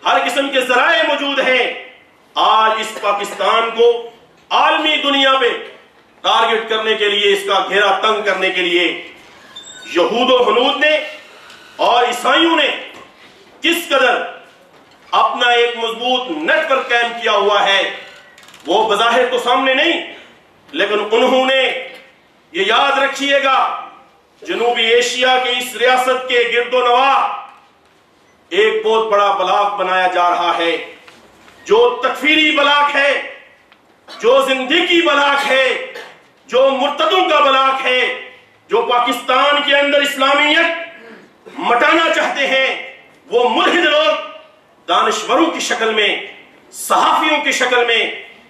ہر قسم کے ذرائع موجود ہیں، آج اس پاکستان کو عالمی دنیا پہ ٹارگٹ کرنے کے لیے، اس کا گھیرا تنگ کرنے کے لیے یہود و ہنود نے اور عیسائیوں نے کس قدر اپنا ایک مضبوط نیٹ ورک قائم کیا ہوا ہے وہ بظاہر تو سامنے نہیں، لیکن انہوں نے یہ یاد رکھیے گا جنوبی ایشیا کے اس ریاست کے گرد و نواح ایک بہت بڑا بلاک بنایا جا رہا ہے، جو تکفیری بلاک ہے، جو زندگی بلاک ہے، جو مرتدوں کا بلاک ہے، جو پاکستان کے اندر اسلامیت مٹانا چاہتے ہیں۔ وہ ملحد لوگ دانشوروں کی شکل میں، صحافیوں کی شکل میں،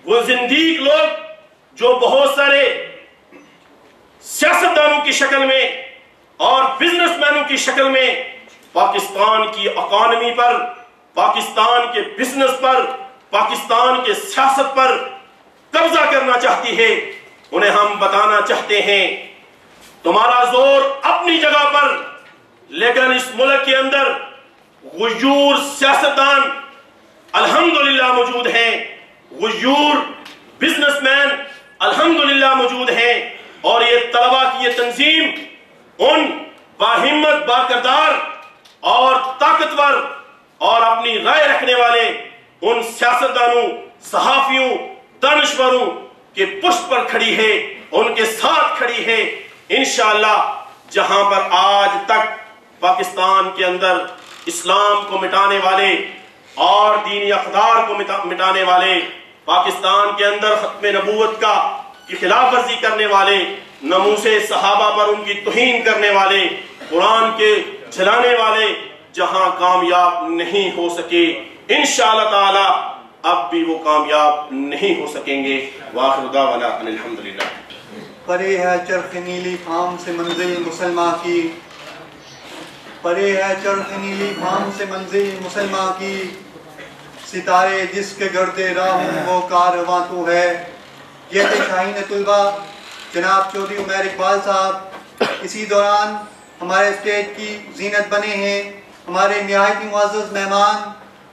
وہ زندیق لوگ جو بہت سارے سیاستدانوں کی شکل میں اور بزنس مینوں کی شکل میں پاکستان کی اکانومی پر، پاکستان کے بزنس پر، پاکستان کے سیاست پر قبضہ کرنا چاہتی ہے، انہیں ہم بتانا چاہتے ہیں تمہارا زور اپنی جگہ پر، لیکن اس ملک کے اندر غیور سیاستدان الحمدللہ موجود ہیں، غیور بزنس مین الحمدللہ موجود ہیں، اور یہ طلبہ کی یہ تنظیم ان باہمت، باکردار اور طاقتور اور اپنی رائے رکھنے والے ان سیاستدانوں، صحافیوں، دانشوروں کے پشت پر کھڑی ہے، ان کے ساتھ کھڑی ہے۔ انشاءاللہ جہاں پر آج تک پاکستان کے اندر اسلام کو مٹانے والے اور دینی اقدار کو مٹانے والے، پاکستان کے اندر ختم نبوت کی خلاف ورزی کرنے والے، ناموس صحابہ پر ان کی توہین کرنے والے، قرآن کے جلانے والے جہاں کامیاب نہیں ہو سکے، انشاءاللہ تعالی اب بھی وہ کامیاب نہیں ہو سکیں گے۔ وآخر دعوانا ان الحمدللہ۔ پرے ہے چرخ نیلی فام سے منزل مسلمہ کی، پرے ہے چرخ نیلی فام سے منزل مسلمہ کی، ستارے جس کے گرد راہ ہوں وہ کارواں تو ہے۔ یہ تھے شاہین طلبہ جناب چودھری عمیر اقبال صاحب، اسی دوران ہمارے اسٹیج کی زینت بنے ہیں ہمارے نہایت معزز مہمان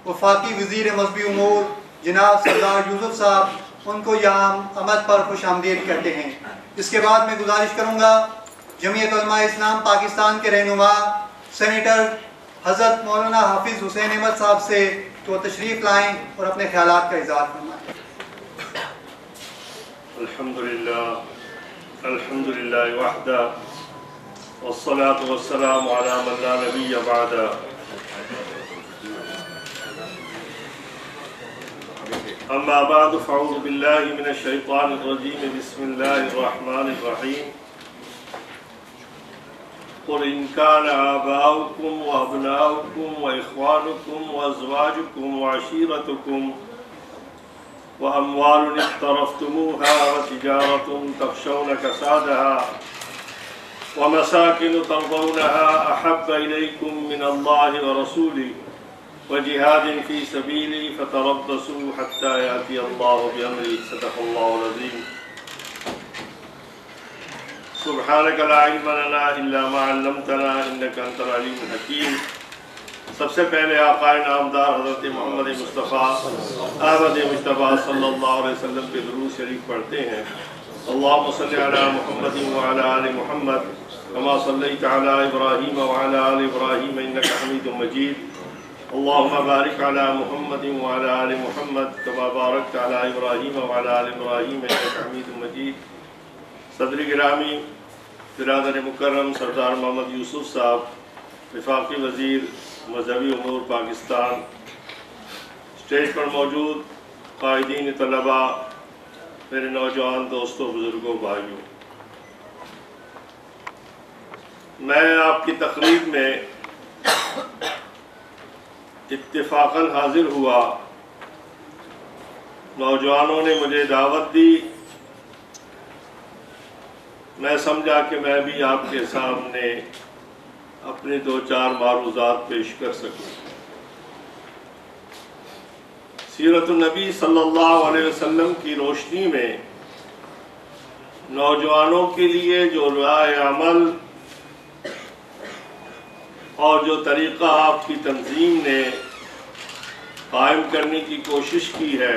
وفاقی وزیر مذہبی امور جناب سردار یوسف صاحب، ان کو یہاں آمد پر خوش آمدید کہتے ہیں۔ اس کے بعد میں گزارش کروں گا جمعیت علماء اسلام پاکستان کے رہنما سینیٹر حضرت مولانا حافظ حسین احمد صاحب سے کہ وہ تشریف لائیں اور اپنے خیالات کا اظہار فرمائیں۔ الحمدللہ وحدہ والصلاة والسلام علی من لا نبی بعدہ۔ اما بعد فاعوذ باللہ من الشیطان الرجیم بسم اللہ الرحمن الرحیم۔ قل ان كان آباؤكم وأبناؤكم وإخوانكم وأزواجكم وعشيرتكم وأموال اقترفتموها وتجارة تخشون كسادها ومساكن ترضونها أحب إليكم من الله ورسوله وجهاد في سبيله فتربصوا حتى يأتي الله بأمره صدق الله العظيم۔ سبحانك لا علم لنا إلا ما علمتنا إنك أنت العليم الحكيم۔ سب سے پہلے آقا نامدار حضرت محمد مصطفیٰ احمد مجتبیٰ صلی اللہ علیہ وسلم کے درود شریف پڑھتے ہیں۔ اللہم صلی علی محمد وعلی آل محمد کما صلیت علی ابراہیم وعلی آل ابراہیم انک حمید مجید۔ اللہم بارک علی محمد وعلی آل محمد کما بارکت علی ابراہیم وعلی آل ابراہیم انک حمید مجید۔ صدر گرامی برادر مکرم سردار محمد یوسف صاحب، وفاقی وزیر مذہبی امور پاکستان، اسٹیج پر موجود قائدین طلباء، میرے نوجوان دوستوں، بزرگوں، بھائیوں، میں آپ کی تقریب میں اتفاقاً حاضر ہوا۔ نوجوانوں نے مجھے دعوت دی، میں سمجھا کہ میں بھی آپ کے سامنے اپنے دو چار معروضات پیش کر سکوں۔ سیرت النبی صلی اللہ علیہ وسلم کی روشنی میں نوجوانوں کے لیے جو رائے عمل اور جو طریقہ آپ کی تنظیم نے قائم کرنے کی کوشش کی ہے،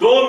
2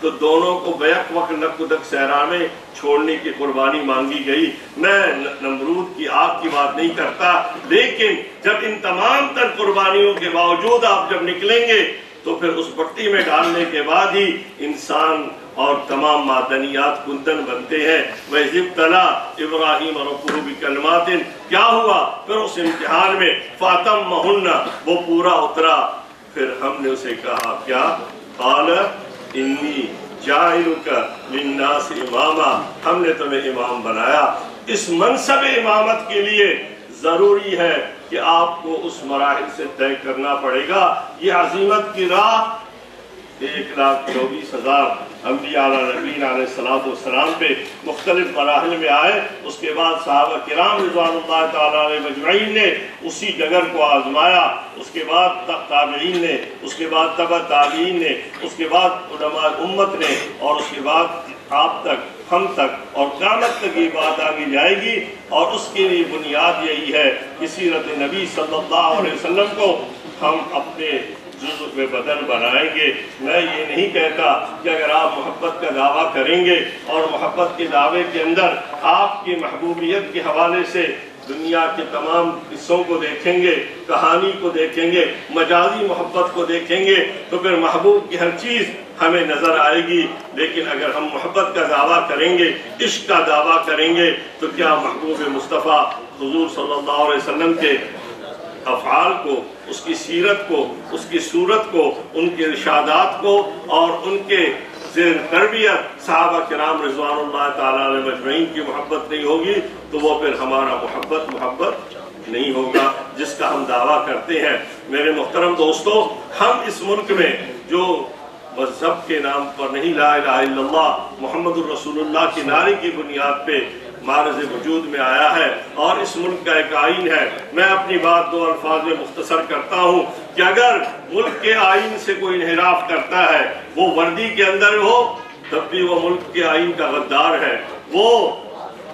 تو دونوں کو بیک وقت لقدک صحرا میں چھوڑنے کی قربانی مانگی گئی. میں نمرود کی آگ کی بات نہیں کرتا، لیکن جب ان تمام تر قربانیوں کے باوجود آپ جب نکلیں گے تو پھر اس بھٹی میں ڈالنے کے بعد ہی انسان اور تمام معدنیات کندن بنتے ہیں. وَإِذِ ابْتَلَىٰ إِبْرَاهِيمَ رَبُّهُ بِكَلِمَاتٍ، کیا ہوا پھر اس امتحان میں فَأَتَمَّهُنَّ، وہ پورا اترا. پھر ہم نے اسے کہا کیا؟ قَالَ إِنِّي جَاعِلُكَ لِلنَّاسِ إِمَامًا، ہم نے تمہیں امام بنایا. اس منصب امامت کے لیے ضروری ہے کہ آپ کو اس مراحل سے طے کرنا پڑے گا. یہ عظیمت کی راہ 1,24,000 انبیاء نبیین علیہ السلام پہ مختلف مراحل میں آئے. اس کے بعد صحابہ کرام رضوان اللہ تعالیٰ علیہ مجمعین نے اسی ڈگر کو آزمایا. اس کے بعد تابعین نے، اس کے بعد تبع تابعین نے، اس کے بعد علماء امت نے، اور اس کے بعد آپ تک، ہم تک، اور قیامت تک یہ بات آگے جائے گی. اور اس کے لیے بنیاد یہی ہے کہ سیرت نبی صلی اللہ علیہ وسلم کو ہم اپنے جزء میں بدن بنائیں گے. میں یہ نہیں کہتا کہ اگر آپ محبت کا دعویٰ کریں گے اور محبت کے دعوے کے اندر آپ کی محبوبیت کے حوالے سے دنیا کے تمام قصوں کو دیکھیں گے، کہانی کو دیکھیں گے، مجازی محبت کو دیکھیں گے، تو پھر محبوب کی ہر چیز ہمیں نظر آئے گی. لیکن اگر ہم محبت کا دعویٰ کریں گے، عشق کا دعویٰ کریں گے، تو کیا محبوب مصطفیٰ حضور صلی اللہ علیہ وسلم کے افعال کو، اس کی سیرت کو، اس کی صورت کو، ان کے ارشادات کو اور ان کے زیر تربیت صحابہ کرام رضوان اللہ تعالیٰ علیہ مجمعین کی محبت نہیں ہوگی تو وہ پھر ہمارا محبت نہیں ہوگا جس کا ہم دعویٰ کرتے ہیں. میرے محترم دوستو، ہم اس ملک میں جو مذہب کے نام پر نہیں لا الہ الا اللہ محمد الرسول اللہ کے نعرے کی بنیاد پہ معرض وجود میں آیا ہے اور اس ملک کا ایک آئین ہے. میں اپنی بات 2 الفاظ میں مختصر کرتا ہوں کہ اگر ملک کے آئین سے کوئی انحراف کرتا ہے، وہ وردی کے اندر ہو تب بھی وہ ملک کے آئین کا غدار ہے، وہ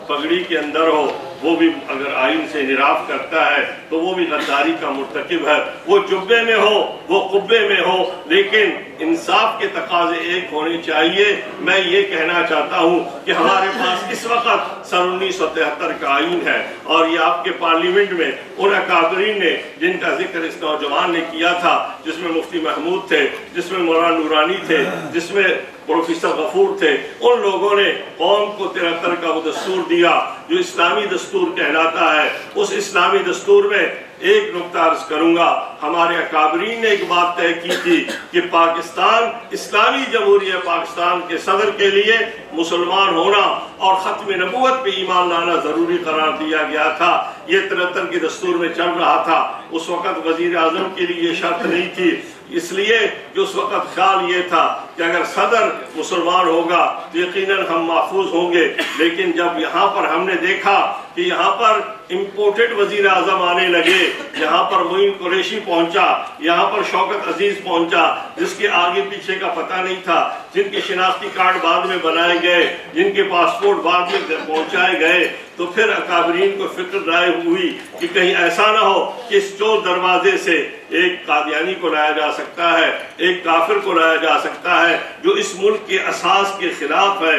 پگڑی کے اندر ہو وہ بھی اگر آئین سے انحراف کرتا ہے تو وہ بھی غداری کا مرتکب ہے. وہ جبے میں ہو، وہ قبے میں ہو، لیکن انصاف کے تقاضے ایک ہونے چاہیے. میں یہ کہنا چاہتا ہوں کہ ہمارے پاس اس وقت سن 1973 کا آئین ہے اور یہ آپ کے پارلیمنٹ میں ان اکابرین نے جن کا ذکر اس نوجوان نے کیا تھا، جس میں مفتی محمود تھے، جس میں مولانا نورانی تھے، جس میں پروفیسر غفور تھے، ان لوگوں نے قوم کو 73 کا وہ دستور دیا جو اسلامی دستور کہلاتا ہے. اس اسلامی دستور میں ایک نقطہ عرض کروں گا، ہمارے اکابرین نے ایک بات طے کی تھی کہ پاکستان، اسلامی جمہوریہ پاکستان کے صدر کے لیے مسلمان ہونا اور ختم نبوت پہ ایمان لانا ضروری قرار دیا گیا تھا. یہ 73 کے دستور میں چل رہا تھا. اس وقت وزیر اعظم کے لیے یہ شرط نہیں تھی، اس لیے کہ اس وقت خیال یہ تھا کہ اگر صدر مسلمان ہوگا تو یقیناً ہم محفوظ ہوں گے. لیکن جب یہاں پر ہم نے دیکھا کہ یہاں پر امپورٹڈ وزیر اعظم آنے لگے، یہاں پر معین قریشی پہنچا، یہاں پر شوکت عزیز پہنچا، جس کے آگے پیچھے کا پتہ نہیں تھا، جن کے شناختی کارڈ بعد میں بنائے گئے، جن کے پاسپورٹ بعد میں پہنچائے گئے، تو پھر اکابرین کو فکر رائے ہوئی کہ کہیں ایسا نہ ہو کہ اس چور دروازے سے ایک قادیانی کو لایا جا سکتا ہے، ایک کافر کو لایا جا سکتا ہے جو اس ملک کے اساس کے خلاف ہے.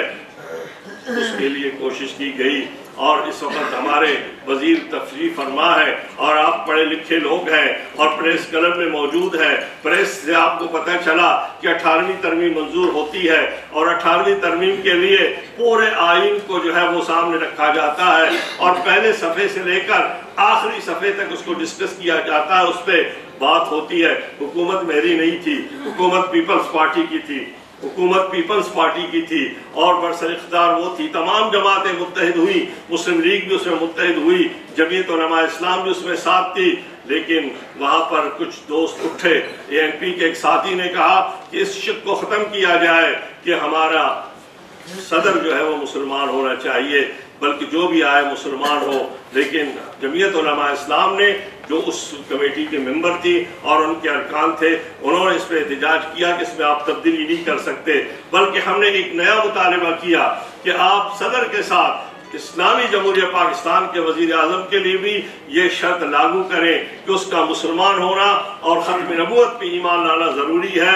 اس کے لیے کوشش کی گئی اور اس وقت ہمارے وزیر تشریف فرما ہے اور آپ پڑھے لکھے لوگ ہیں اور پریس کلب میں موجود ہیں. پریس سے آپ کو پتہ چلا کہ 18ویں ترمیم منظور ہوتی ہے اور 18ویں ترمیم کے لیے پورے آئین کو جو ہے وہ سامنے رکھا جاتا ہے اور پہلے صفحے سے لے کر آخری صفحے تک اس کو ڈسکس کیا جاتا ہے، اس پہ بات ہوتی ہے. حکومت میری نہیں تھی، حکومت پیپلز پارٹی کی تھی، حکومت پیپلز پارٹی کی تھی اور برسر اقتدار وہ تھی. تمام جماعتیں متحد ہوئی، مسلم لیگ بھی اس میں متحد ہوئی، جمعیت علماء اسلام بھی اس میں ساتھ تھی. لیکن وہاں پر کچھ دوست اٹھے. ANP کے ایک ساتھی نے کہا کہ اس شک کو ختم کیا جائے کہ ہمارا صدر جو ہے وہ مسلمان ہونا چاہیے، بلکہ جو بھی آئے مسلمان ہو. لیکن جمعیت علماء اسلام نے جو اس کمیٹی کے ممبر تھی اور ان کے ارکان تھے، انہوں نے اس پہ احتجاج کیا کہ اس میں آپ تبدیلی نہیں کر سکتے، بلکہ ہم نے ایک نیا مطالبہ کیا کہ آپ صدر کے ساتھ اسلامی جمہوریہ پاکستان کے وزیر اعظم کے لیے بھی یہ شرط لاگو کریں کہ اس کا مسلمان ہونا اور ختم نبوت پہ ایمان لانا ضروری ہے.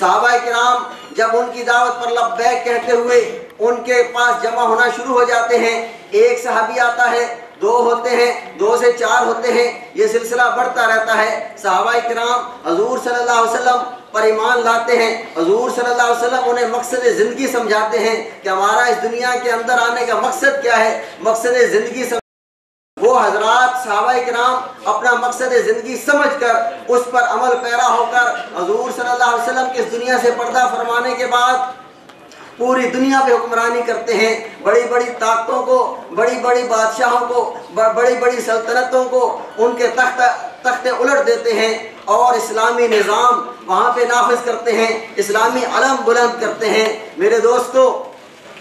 صحابہ کرام جب ان کی دعوت پر لبیک کہتے ہوئے ان کے پاس جمع ہونا شروع ہو جاتے ہیں، ایک صحابی آتا ہے، 2 ہوتے ہیں، 2 سے 4 ہوتے ہیں، یہ سلسلہ بڑھتا رہتا ہے۔ صحابہ کرام حضور صلی اللہ علیہ وسلم پر ایمان لاتے ہیں، حضور صلی اللہ علیہ وسلم انہیں مقصد زندگی سمجھاتے ہیں کہ ہمارا اس دنیا کے اندر آنے کا مقصد کیا ہے، مقصد زندگی وہ حضرات صحابہ کرام اپنا مقصد زندگی سمجھ کر اس پر عمل پیرا ہو کر حضور صلی اللہ علیہ وسلم کی اس دنیا سے پردہ فرمانے کے بعد پوری دنیا پہ حکمرانی کرتے ہیں، بڑی بڑی طاقتوں کو، بڑی بڑی بادشاہوں کو، بڑی بڑی سلطنتوں کو ان کے تختے الٹ دیتے ہیں اور اسلامی نظام وہاں پہ نافذ کرتے ہیں، اسلامی علم بلند کرتے ہیں۔ میرے دوستو،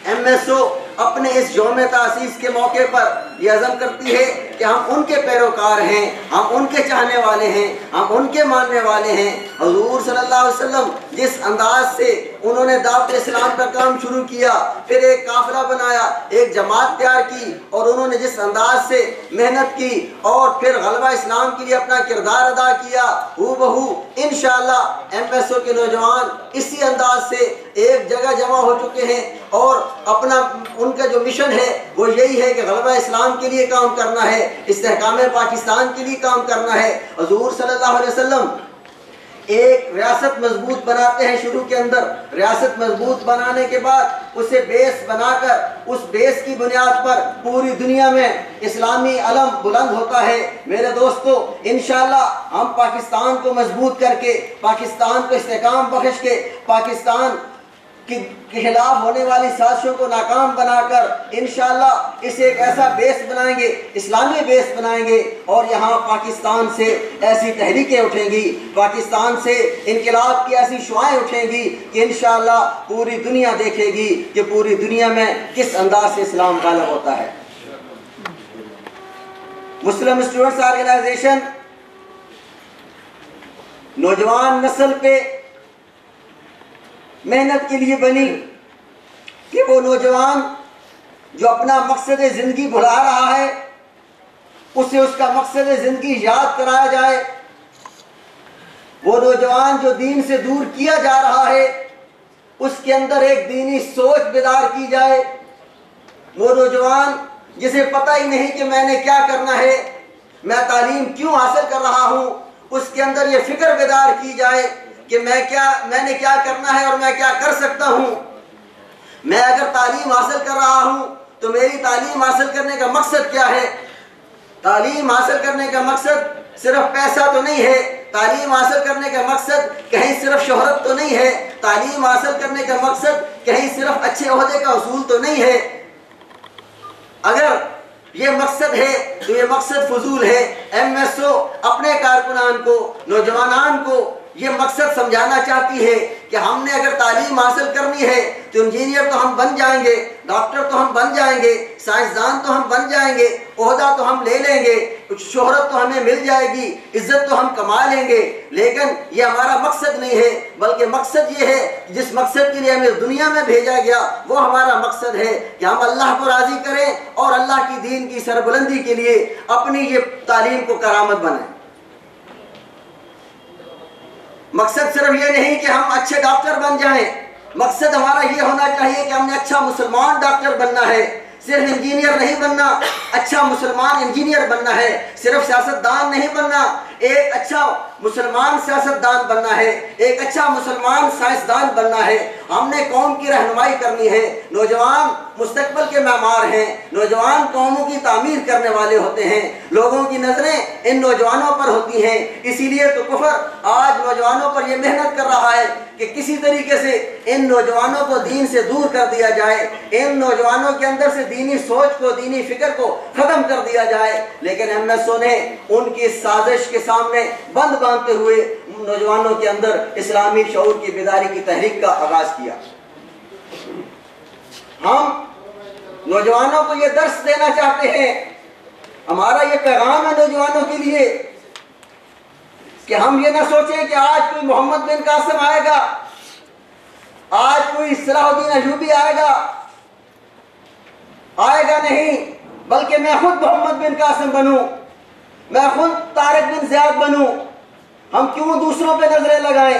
MSO اپنے اس یوم تاسیس کے موقع پر یہ عزم کرتی ہے کہ ہم ان کے پیروکار ہیں، ہم ان کے چاہنے والے ہیں، ہم ان کے ماننے والے ہیں۔ حضور صلی اللہ علیہ وسلم جس انداز سے انہوں نے دعوت اسلام کا کام شروع کیا، پھر ایک قافلہ بنایا، ایک جماعت تیار کی، اور انہوں نے جس انداز سے محنت کی اور پھر غلبہ اسلام کے لیے اپنا کردار ادا کیا، ہو بہو انشاءاللہ MSO کے نوجوان اسی انداز سے ایک جگہ جمع ہو چکے ہیں اور اپنا ان کا جو مشن ہے وہ یہی ہے کہ غلبہ اسلام کے لیے کام کرنا ہے، استحکام پاکستان کے لیے کام کرنا ہے۔ حضور صلی اللہ علیہ وسلم ایک ریاست مضبوط بناتے ہیں، شروع کے اندر ریاست مضبوط بنانے کے بعد اسے بیس بنا کر اس بیس کی بنیاد پر پوری دنیا میں اسلامی علم بلند ہوتا ہے۔ میرے دوستو، انشاءاللہ ہم پاکستان کو مضبوط کر کے، پاکستان کو استحکام بخش کے، پاکستان کے خلاف ہونے والی سازشوں کو ناکام بنا کر انشاءاللہ اسے ایک ایسا بیس بنائیں گے، اسلامی بیس بنائیں گے، اور یہاں پاکستان سے ایسی تحریکیں اٹھیں گی، پاکستان سے انقلاب کی ایسی شعائیں اٹھیں گی کہ انشاءاللہ پوری دنیا دیکھے گی کہ پوری دنیا میں کس انداز سے اسلام غالب ہوتا ہے۔ مسلم اسٹوڈنٹس آرگنائزیشن نوجوان نسل پہ محنت کے لیے بنی کہ وہ نوجوان جو اپنا مقصد زندگی بھلا رہا ہے اسے اس کا مقصد زندگی یاد کرایا جائے، وہ نوجوان جو دین سے دور کیا جا رہا ہے اس کے اندر ایک دینی سوچ بیدار کی جائے، وہ نوجوان جسے پتہ ہی نہیں کہ میں نے کیا کرنا ہے، میں تعلیم کیوں حاصل کر رہا ہوں، اس کے اندر یہ فکر بیدار کی جائے کہ میں نے کیا کرنا ہے اور میں کیا کر سکتا ہوں۔ میں اگر تعلیم حاصل کر رہا ہوں تو میری تعلیم حاصل کرنے کا مقصد کیا ہے؟ تعلیم حاصل کرنے کا مقصد صرف پیسہ تو نہیں ہے، تعلیم حاصل کرنے کا مقصد کہیں صرف شہرت تو نہیں ہے، تعلیم حاصل کرنے کا مقصد کہیں صرف اچھے عہدے کا حصول تو نہیں ہے۔ اگر یہ مقصد ہے تو یہ مقصد فضول ہے۔ MSO اپنے کارکنان کو، نوجوانان کو یہ مقصد سمجھانا چاہتی ہے کہ ہم نے اگر تعلیم حاصل کرنی ہے تو انجینئر تو ہم بن جائیں گے، ڈاکٹر تو ہم بن جائیں گے، سائنسدان تو ہم بن جائیں گے، عہدہ تو ہم لے لیں گے، شہرت تو ہمیں مل جائے گی، عزت تو ہم کما لیں گے، لیکن یہ ہمارا مقصد نہیں ہے، بلکہ مقصد یہ ہے جس مقصد کے لیے ہمیں دنیا میں بھیجا گیا وہ ہمارا مقصد ہے کہ ہم اللہ کو راضی کریں اور اللہ کی دین کی سربلندی کے لیے اپنی یہ تعلیم کو کرامت بنائیں۔ مقصد صرف یہ نہیں کہ ہم اچھے ڈاکٹر بن جائیں، مقصد ہمارا یہ ہونا چاہیے کہ ہم نے اچھا مسلمان ڈاکٹر بننا ہے، صرف انجینئر نہیں بننا، اچھا مسلمان انجینئر بننا ہے، صرف سیاستدان نہیں بننا، ایک اچھا مسلمان سیاستدان بننا ہے، ایک اچھا مسلمان سائنسدان بننا ہے۔ ہم نے قوم کی رہنمائی کرنی ہے۔ نوجوان مستقبل کے معمار ہیں، نوجوان قوموں کی تعمیر کرنے والے ہوتے ہیں، لوگوں کی نظریں ان نوجوانوں پر ہوتی ہیں۔ اسی لیے تو کفر آج نوجوانوں پر یہ محنت کر رہا ہے کہ کسی طریقے سے ان نوجوانوں کو دین سے دور کر دیا جائے، ان نوجوانوں کے اندر سے دینی سوچ کو، دینی فکر کو ختم کر دیا جائے، لیکن MSO نے ان کی سازش کے سامنے بند باندھتے ہوئے نوجوانوں کے اندر اسلامی شعور کی بیداری کی تحریک کا آغاز کیا۔ ہم نوجوانوں کو یہ درس دینا چاہتے ہیں، ہمارا یہ پیغام ہے نوجوانوں کے لیے کہ ہم یہ نہ سوچیں کہ آج کوئی محمد بن قاسم آئے گا، آج کوئی صلاح الدین ایوبی آئے گا نہیں، بلکہ میں خود محمد بن قاسم بنوں، میں خود طارق بن زیاد بنوں۔ ہم کیوں دوسروں پہ نظریں لگائیں؟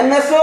MSO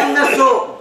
MSO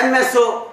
MSO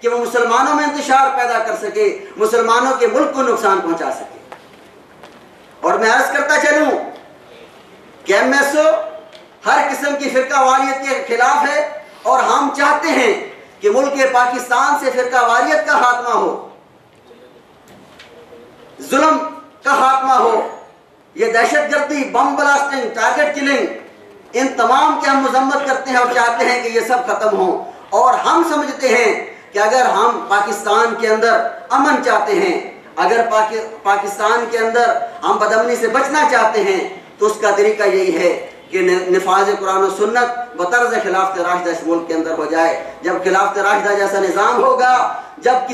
کہ وہ مسلمانوں میں انتشار پیدا کر سکے، مسلمانوں کے ملک کو نقصان پہنچا سکے۔ اور میں عرض کرتا چلوں کہ MSO ہر قسم کی فرقہ واریت کے خلاف ہے، اور ہم چاہتے ہیں کہ ملک پاکستان سے فرقہ واریت کا خاتمہ ہو، ظلم کا خاتمہ ہو، یہ دہشت گردی، بم بلاسٹنگ، ٹارگٹ کلنگ، ان تمام کی ہم مذمت کرتے ہیں اور چاہتے ہیں کہ یہ سب ختم ہوں۔ اور ہم سمجھتے ہیں کہ اگر ہم پاکستان کے اندر امن چاہتے ہیں، اگر پاکستان کے اندر ہم بدامنی سے بچنا چاہتے ہیں، تو اس کا طریقہ یہی ہے کہ نفاذ قرآن و سنت بطرز خلافت راشدہ اس ملک کے اندر ہو جائے۔ جب خلافت راشدہ جیسا نظام ہوگا، جب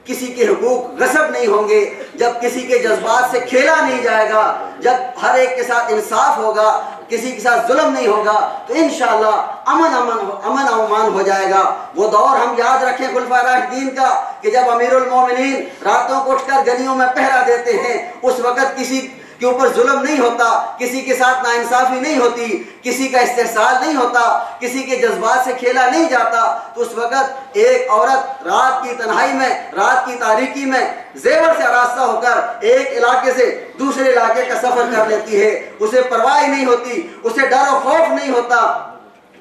کسی کے حقوق غصب نہیں ہوں گے، جب کسی کے جذبات سے کھیلا نہیں جائے گا، جب ہر ایک کے ساتھ انصاف ہوگا، کسی کے ساتھ ظلم نہیں ہوگا، تو انشاءاللہ امن و امان ہو جائے گا۔ وہ دور ہم یاد رکھیں خلفائے راشدین کا، کہ جب امیر المومنین راتوں کو اٹھ کر گلیوں میں پہرا دیتے ہیں، اس وقت کسی کے اوپر ظلم نہیں ہوتا، کسی کے ساتھ ناانصافی نہیں ہوتی، کسی کا استحصال نہیں ہوتا، کسی کے جذبات سے کھیلا نہیں جاتا۔ تو اس وقت ایک عورت رات کی تنہائی میں، رات کی تاریکی میں زیور سے آراستہ ہو کر ایک علاقے سے دوسرے علاقے کا سفر کر لیتی ہے، اسے پرواہ نہیں ہوتی، اسے ڈر و خوف نہیں ہوتا۔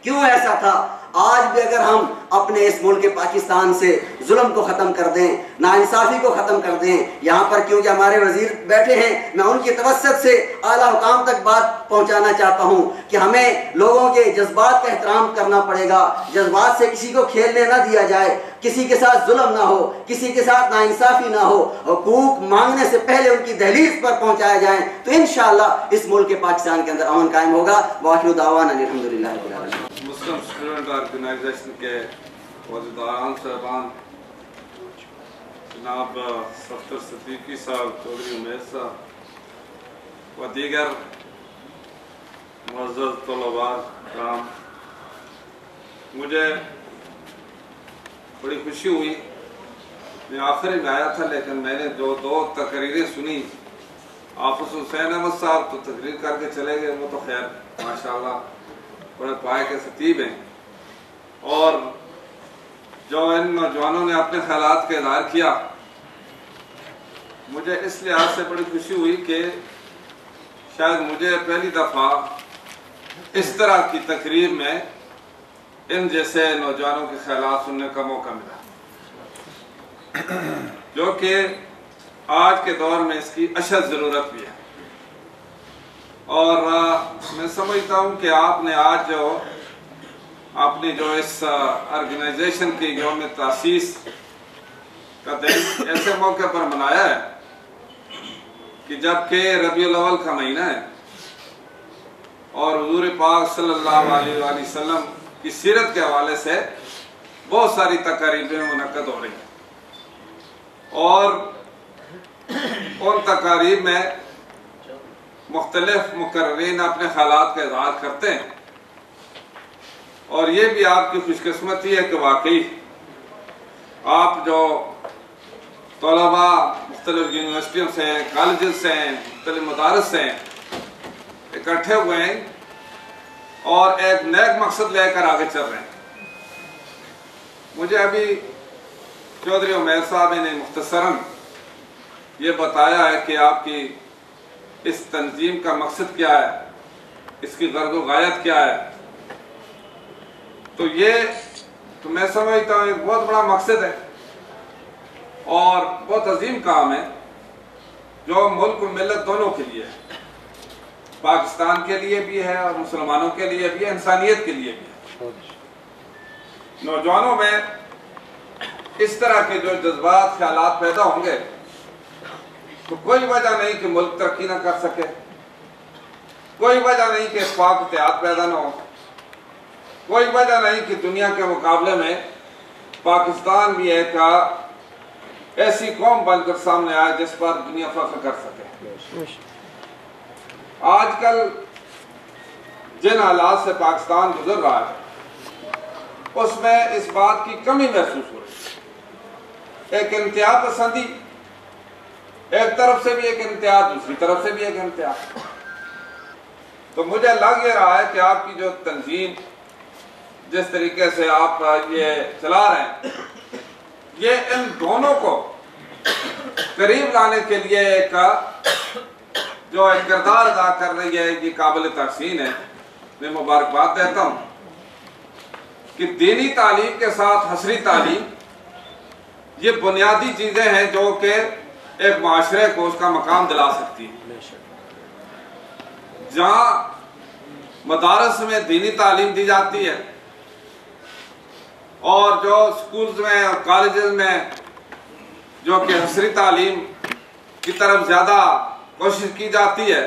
کیوں ایسا تھا؟ آج بھی اگر ہم اپنے اس ملک پاکستان سے ظلم کو ختم کر دیں، ناانصافی کو ختم کر دیں، یہاں پر کیونکہ ہمارے وزیر بیٹھے ہیں، میں ان کی توسط سے اعلیٰ حکام تک بات پہنچانا چاہتا ہوں کہ ہمیں لوگوں کے جذبات کا احترام کرنا پڑے گا، جذبات سے کسی کو کھیلنے نہ دیا جائے، کسی کے ساتھ ظلم نہ ہو، کسی کے ساتھ ناانصافی نہ ہو، حقوق مانگنے سے پہلے ان کی دہلیز پر پہنچایا جائیں، تو انشاءاللہ اس ملک پاکستان کے اندر امن قائم ہوگا۔ وآخر دعوانا الحمدللہ رب العالمین۔ مسلم اسٹوڈنٹ آرگنائزیشن کے عہدیداران صاحبان، جناب صفدر صدیقی صاحب، چودھری عمیر صاحب و دیگر معزز طلباء کرام، مجھے بڑی خوشی ہوئی، میں آخری میں آیا تھا لیکن میں نے جو دو تقریریں سنی، حافظ حسین احمد صاحب تو تقریر کر کے چلے گئے، وہ تو خیر ماشاءاللہ بڑے پائے کے خطیب ہیں، اور جو ان نوجوانوں نے اپنے خیالات کا اظہار کیا، مجھے اس لحاظ سے بڑی خوشی ہوئی کہ شاید مجھے پہلی دفعہ اس طرح کی تقریر میں ان جیسے نوجوانوں کے خیالات سننے کا موقع ملا، جو کہ آج کے دور میں اس کی اشد ضرورت بھی ہے۔ اور میں سمجھتا ہوں کہ آپ نے آج جو اپنی جو اس آرگنائزیشن کی یوم تاسیس کا دن ایسے موقع پر منایا ہے کہ جبکہ ربیع الاول کا مہینہ ہے اور حضور پاک صلی اللہ علیہ وآلہ وسلم کی سیرت کے حوالے سے بہت ساری تقاریبیں منعقد ہو رہی ہیں، اور ان تقاریب میں مختلف مقررین اپنے خیالات کا اظہار کرتے ہیں، اور یہ بھی آپ کی خوش قسمتی ہے کہ واقعی آپ جو طلباء مختلف یونیورسٹیوں سے، کالجز سے، مختلف مدارس سے اکٹھے ہوئے ہیں اور ایک نیک مقصد لے کر آگے چل رہے ہیں۔ مجھے ابھی چودھری عمیر صاحب نے مختصراً یہ بتایا ہے کہ آپ کی اس تنظیم کا مقصد کیا ہے، اس کی غرض و غایت کیا ہے، تو میں سمجھتا ہوں ایک بہت بڑا مقصد ہے اور بہت عظیم کام ہے، جو ملک و ملت دونوں کے لیے ہے، پاکستان کے لیے بھی ہے اور مسلمانوں کے لیے بھی ہے، انسانیت کے لیے بھی ہے۔ نوجوانوں میں اس طرح کے جو جذبات، خیالات پیدا ہوں گے تو کوئی وجہ نہیں کہ ملک ترقی نہ کر سکے، کوئی وجہ نہیں کہ اتفاق اتحاد پیدا نہ ہو، کوئی وجہ نہیں کہ دنیا کے مقابلے میں پاکستان بھی ایک ایسی قوم بن کر سامنے آئے جس پر دنیا فخر کر سکے۔ آج کل جن حالات سے پاکستان گزر رہا ہے اس میں اس بات کی کمی محسوس ہو رہی ہے، ایک انتہا پسندی ایک طرف سے بھی ایک انتہا، دوسری طرف سے بھی ایک انتہا۔ تو مجھے لگ یہ رہا ہے کہ آپ کی جو تنظیم جس طریقے سے آپ یہ چلا رہے ہیں یہ ان دونوں کو قریب لانے کے لیے ایک جو ایک کردار ادا کر رہی ہے، یہ قابل تحسین ہے. میں مبارکباد دیتا ہوں کہ دینی تعلیم کے ساتھ حصری تعلیم یہ بنیادی چیزیں ہیں جو کہ ایک معاشرے کو اس کا مقام دلا سکتی ہیں. جہاں مدارس میں دینی تعلیم دی جاتی ہے اور جو سکولز میں اور کالجز میں جو کہ حصری تعلیم کی طرف زیادہ کوشش کی جاتی ہے،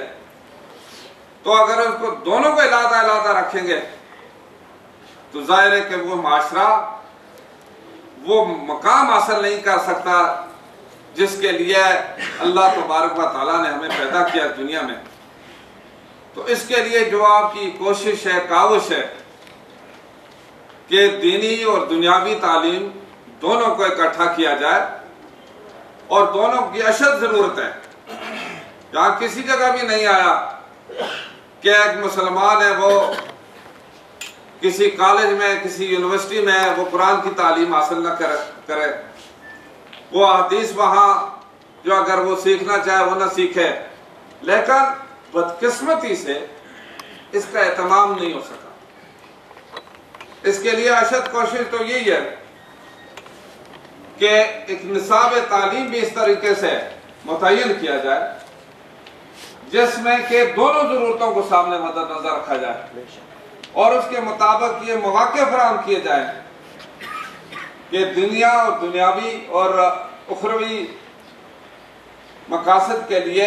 تو اگر اس کو دونوں کو علیحدہ علیحدہ رکھیں گے تو ظاہر ہے کہ وہ معاشرہ وہ مقام حاصل نہیں کر سکتا جس کے لیے اللہ تبارک و تعالیٰ نے ہمیں پیدا کیا دنیا میں. تو اس کے لیے جو آپ کی کوشش ہے، کاوش ہے کہ دینی اور دنیاوی تعلیم دونوں کو اکٹھا کیا جائے، اور دونوں کی اشد ضرورت ہے. جہاں کسی جگہ بھی نہیں آیا کہ ایک مسلمان ہے وہ کسی کالج میں، کسی یونیورسٹی میں وہ قرآن کی تعلیم حاصل نہ کرے، وہ حدیث وہاں جو اگر وہ سیکھنا چاہے وہ نہ سیکھے. لیکن بدقسمتی سے اس کا اہتمام نہیں ہو سکا. اس کے لیے اشد کوشش تو یہی ہے کہ ایک نصاب تعلیم بھی اس طریقے سے متعین کیا جائے جس میں کہ دونوں ضرورتوں کو سامنے مد نظر رکھا جائے اور اس کے مطابق یہ مواقع فراہم کیے جائیں کہ دنیا اور دنیاوی اور اخروی مقاصد کے لیے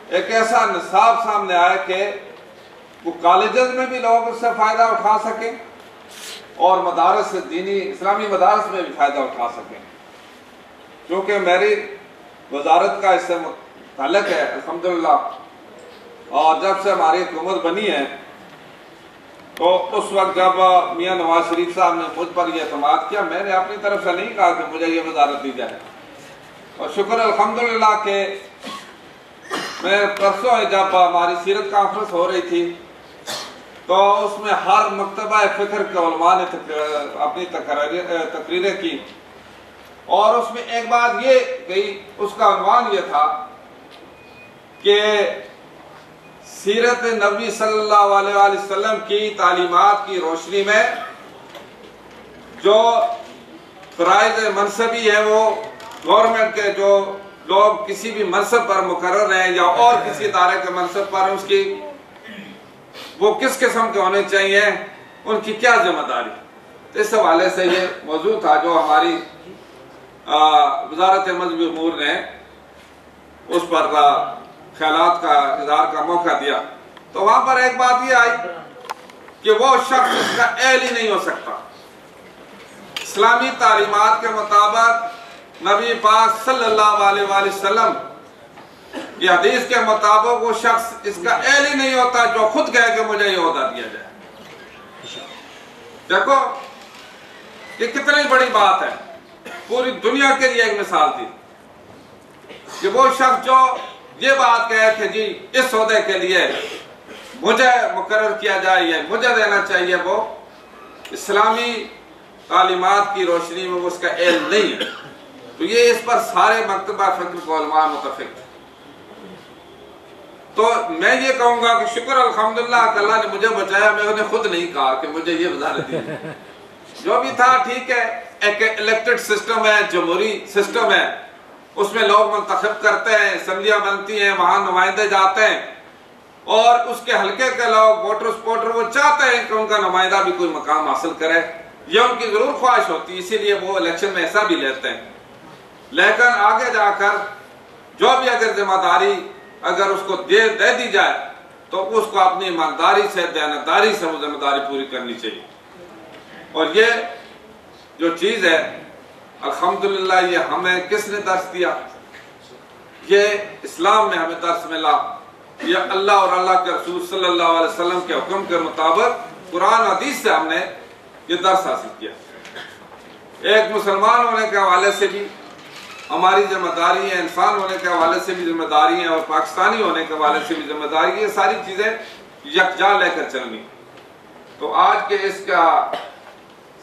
ایک ایسا نصاب سامنے آئے کہ وہ کالجز میں بھی لوگ اس سے فائدہ اٹھا سکیں اور مدارس دینی اسلامی مدارس میں بھی فائدہ اٹھا سکیں. کیونکہ میری وزارت کا اس سے متعلق ہے الحمدللہ، اور جب سے ہماری حکومت بنی ہے تو اس وقت جب میاں نواز شریف صاحب نے مجھ پر یہ اعتماد کیا، میں نے اپنی طرف سے نہیں کہا کہ مجھے یہ وزارت دی جائے. اور شکر الحمدللہ کہ میں پرسوں جب ہماری سیرت کانفرنس ہو رہی تھی تو اس میں ہر مکتبہ فکر کے علماء نے اپنی تقریریں کی، اور اس میں ایک بات یہ گئی، اس کا عنوان یہ تھا کہ سیرت نبی صلی اللہ علیہ وسلم کی تعلیمات کی روشنی میں جو فرائض منصبی ہے وہ گورنمنٹ کے جو لوگ کسی بھی منصب پر مقرر ہیں یا اور کسی ادارے کے منصب پر اس کی وہ کس قسم کے ہونے چاہیے، ان کی کیا ذمہ داری. اس حوالے سے یہ موضوع تھا جو ہماری وزارت مذہبی امور نے اس پر خیالات کا اظہار کا موقع دیا. تو وہاں پر ایک بات یہ آئی کہ وہ شخص اس کا اہل ہی نہیں ہو سکتا. اسلامی تعلیمات کے مطابق نبی پاک صلی اللہ علیہ وسلم یہ حدیث کے مطابق وہ شخص اس کا اہل ہی نہیں ہوتا جو خود کہے کہ مجھے یہ عہدہ دیا جائے. دیکھو یہ کتنی بڑی بات ہے، پوری دنیا کے لیے ایک مثال تھی کہ وہ شخص جو یہ بات کہے کہ جی اس عہدے کے لیے مجھے مقرر کیا جائے یا مجھے دینا چاہیے، وہ اسلامی تعلیمات کی روشنی میں اس کا اہل نہیں ہے. تو یہ اس پر سارے مکتبہ فکر کو علماء متفق ہیں. تو میں یہ کہوں گا کہ شکر الحمدللہ کہ اللہ نے مجھے بچایا، میں انہیں خود نہیں کہا کہ مجھے یہ وزارت دی. جو بھی تھا ٹھیک ہے، ایک الیکٹڈ سسٹم ہے، جمہوری سسٹم ہے، اس میں لوگ منتخب کرتے ہیں، اسمبلیاں بنتی ہیں، وہاں نمائندے جاتے ہیں، اور اس کے حلقے کے لوگ ووٹر سپورٹر وہ چاہتے ہیں کہ ان کا نمائندہ بھی کوئی مقام حاصل کرے، یہ ان کی ضرور خواہش ہوتی ہے، اسی لیے وہ الیکشن میں ایسا بھی لیتے ہیں. لیکن آگے جا کر جو بھی اگر ذمہ داری اگر اس کو دے دی جائے تو اس کو اپنی ایمانداری سے، دیانتداری سے وہ ذمہ داری پوری کرنی چاہیے. اور یہ جو چیز ہے الحمدللہ یہ ہمیں کس نے درس دیا؟ یہ اسلام میں ہمیں درس ملا، یہ اللہ اور اللہ کے رسول صلی اللہ علیہ وسلم کے حکم کے مطابق قرآن حدیث سے ہم نے یہ درس حاصل کیا. ایک مسلمان ہونے کے حوالے سے بھی ہماری ذمہ داری ہے، انسان ہونے کے حوالے سے بھی ذمہ داری ہے، اور پاکستانی ہونے کے حوالے سے بھی ذمہ داری ہے. یہ ساری چیزیں یکجا لے کر چلنی. تو آج کے اس کا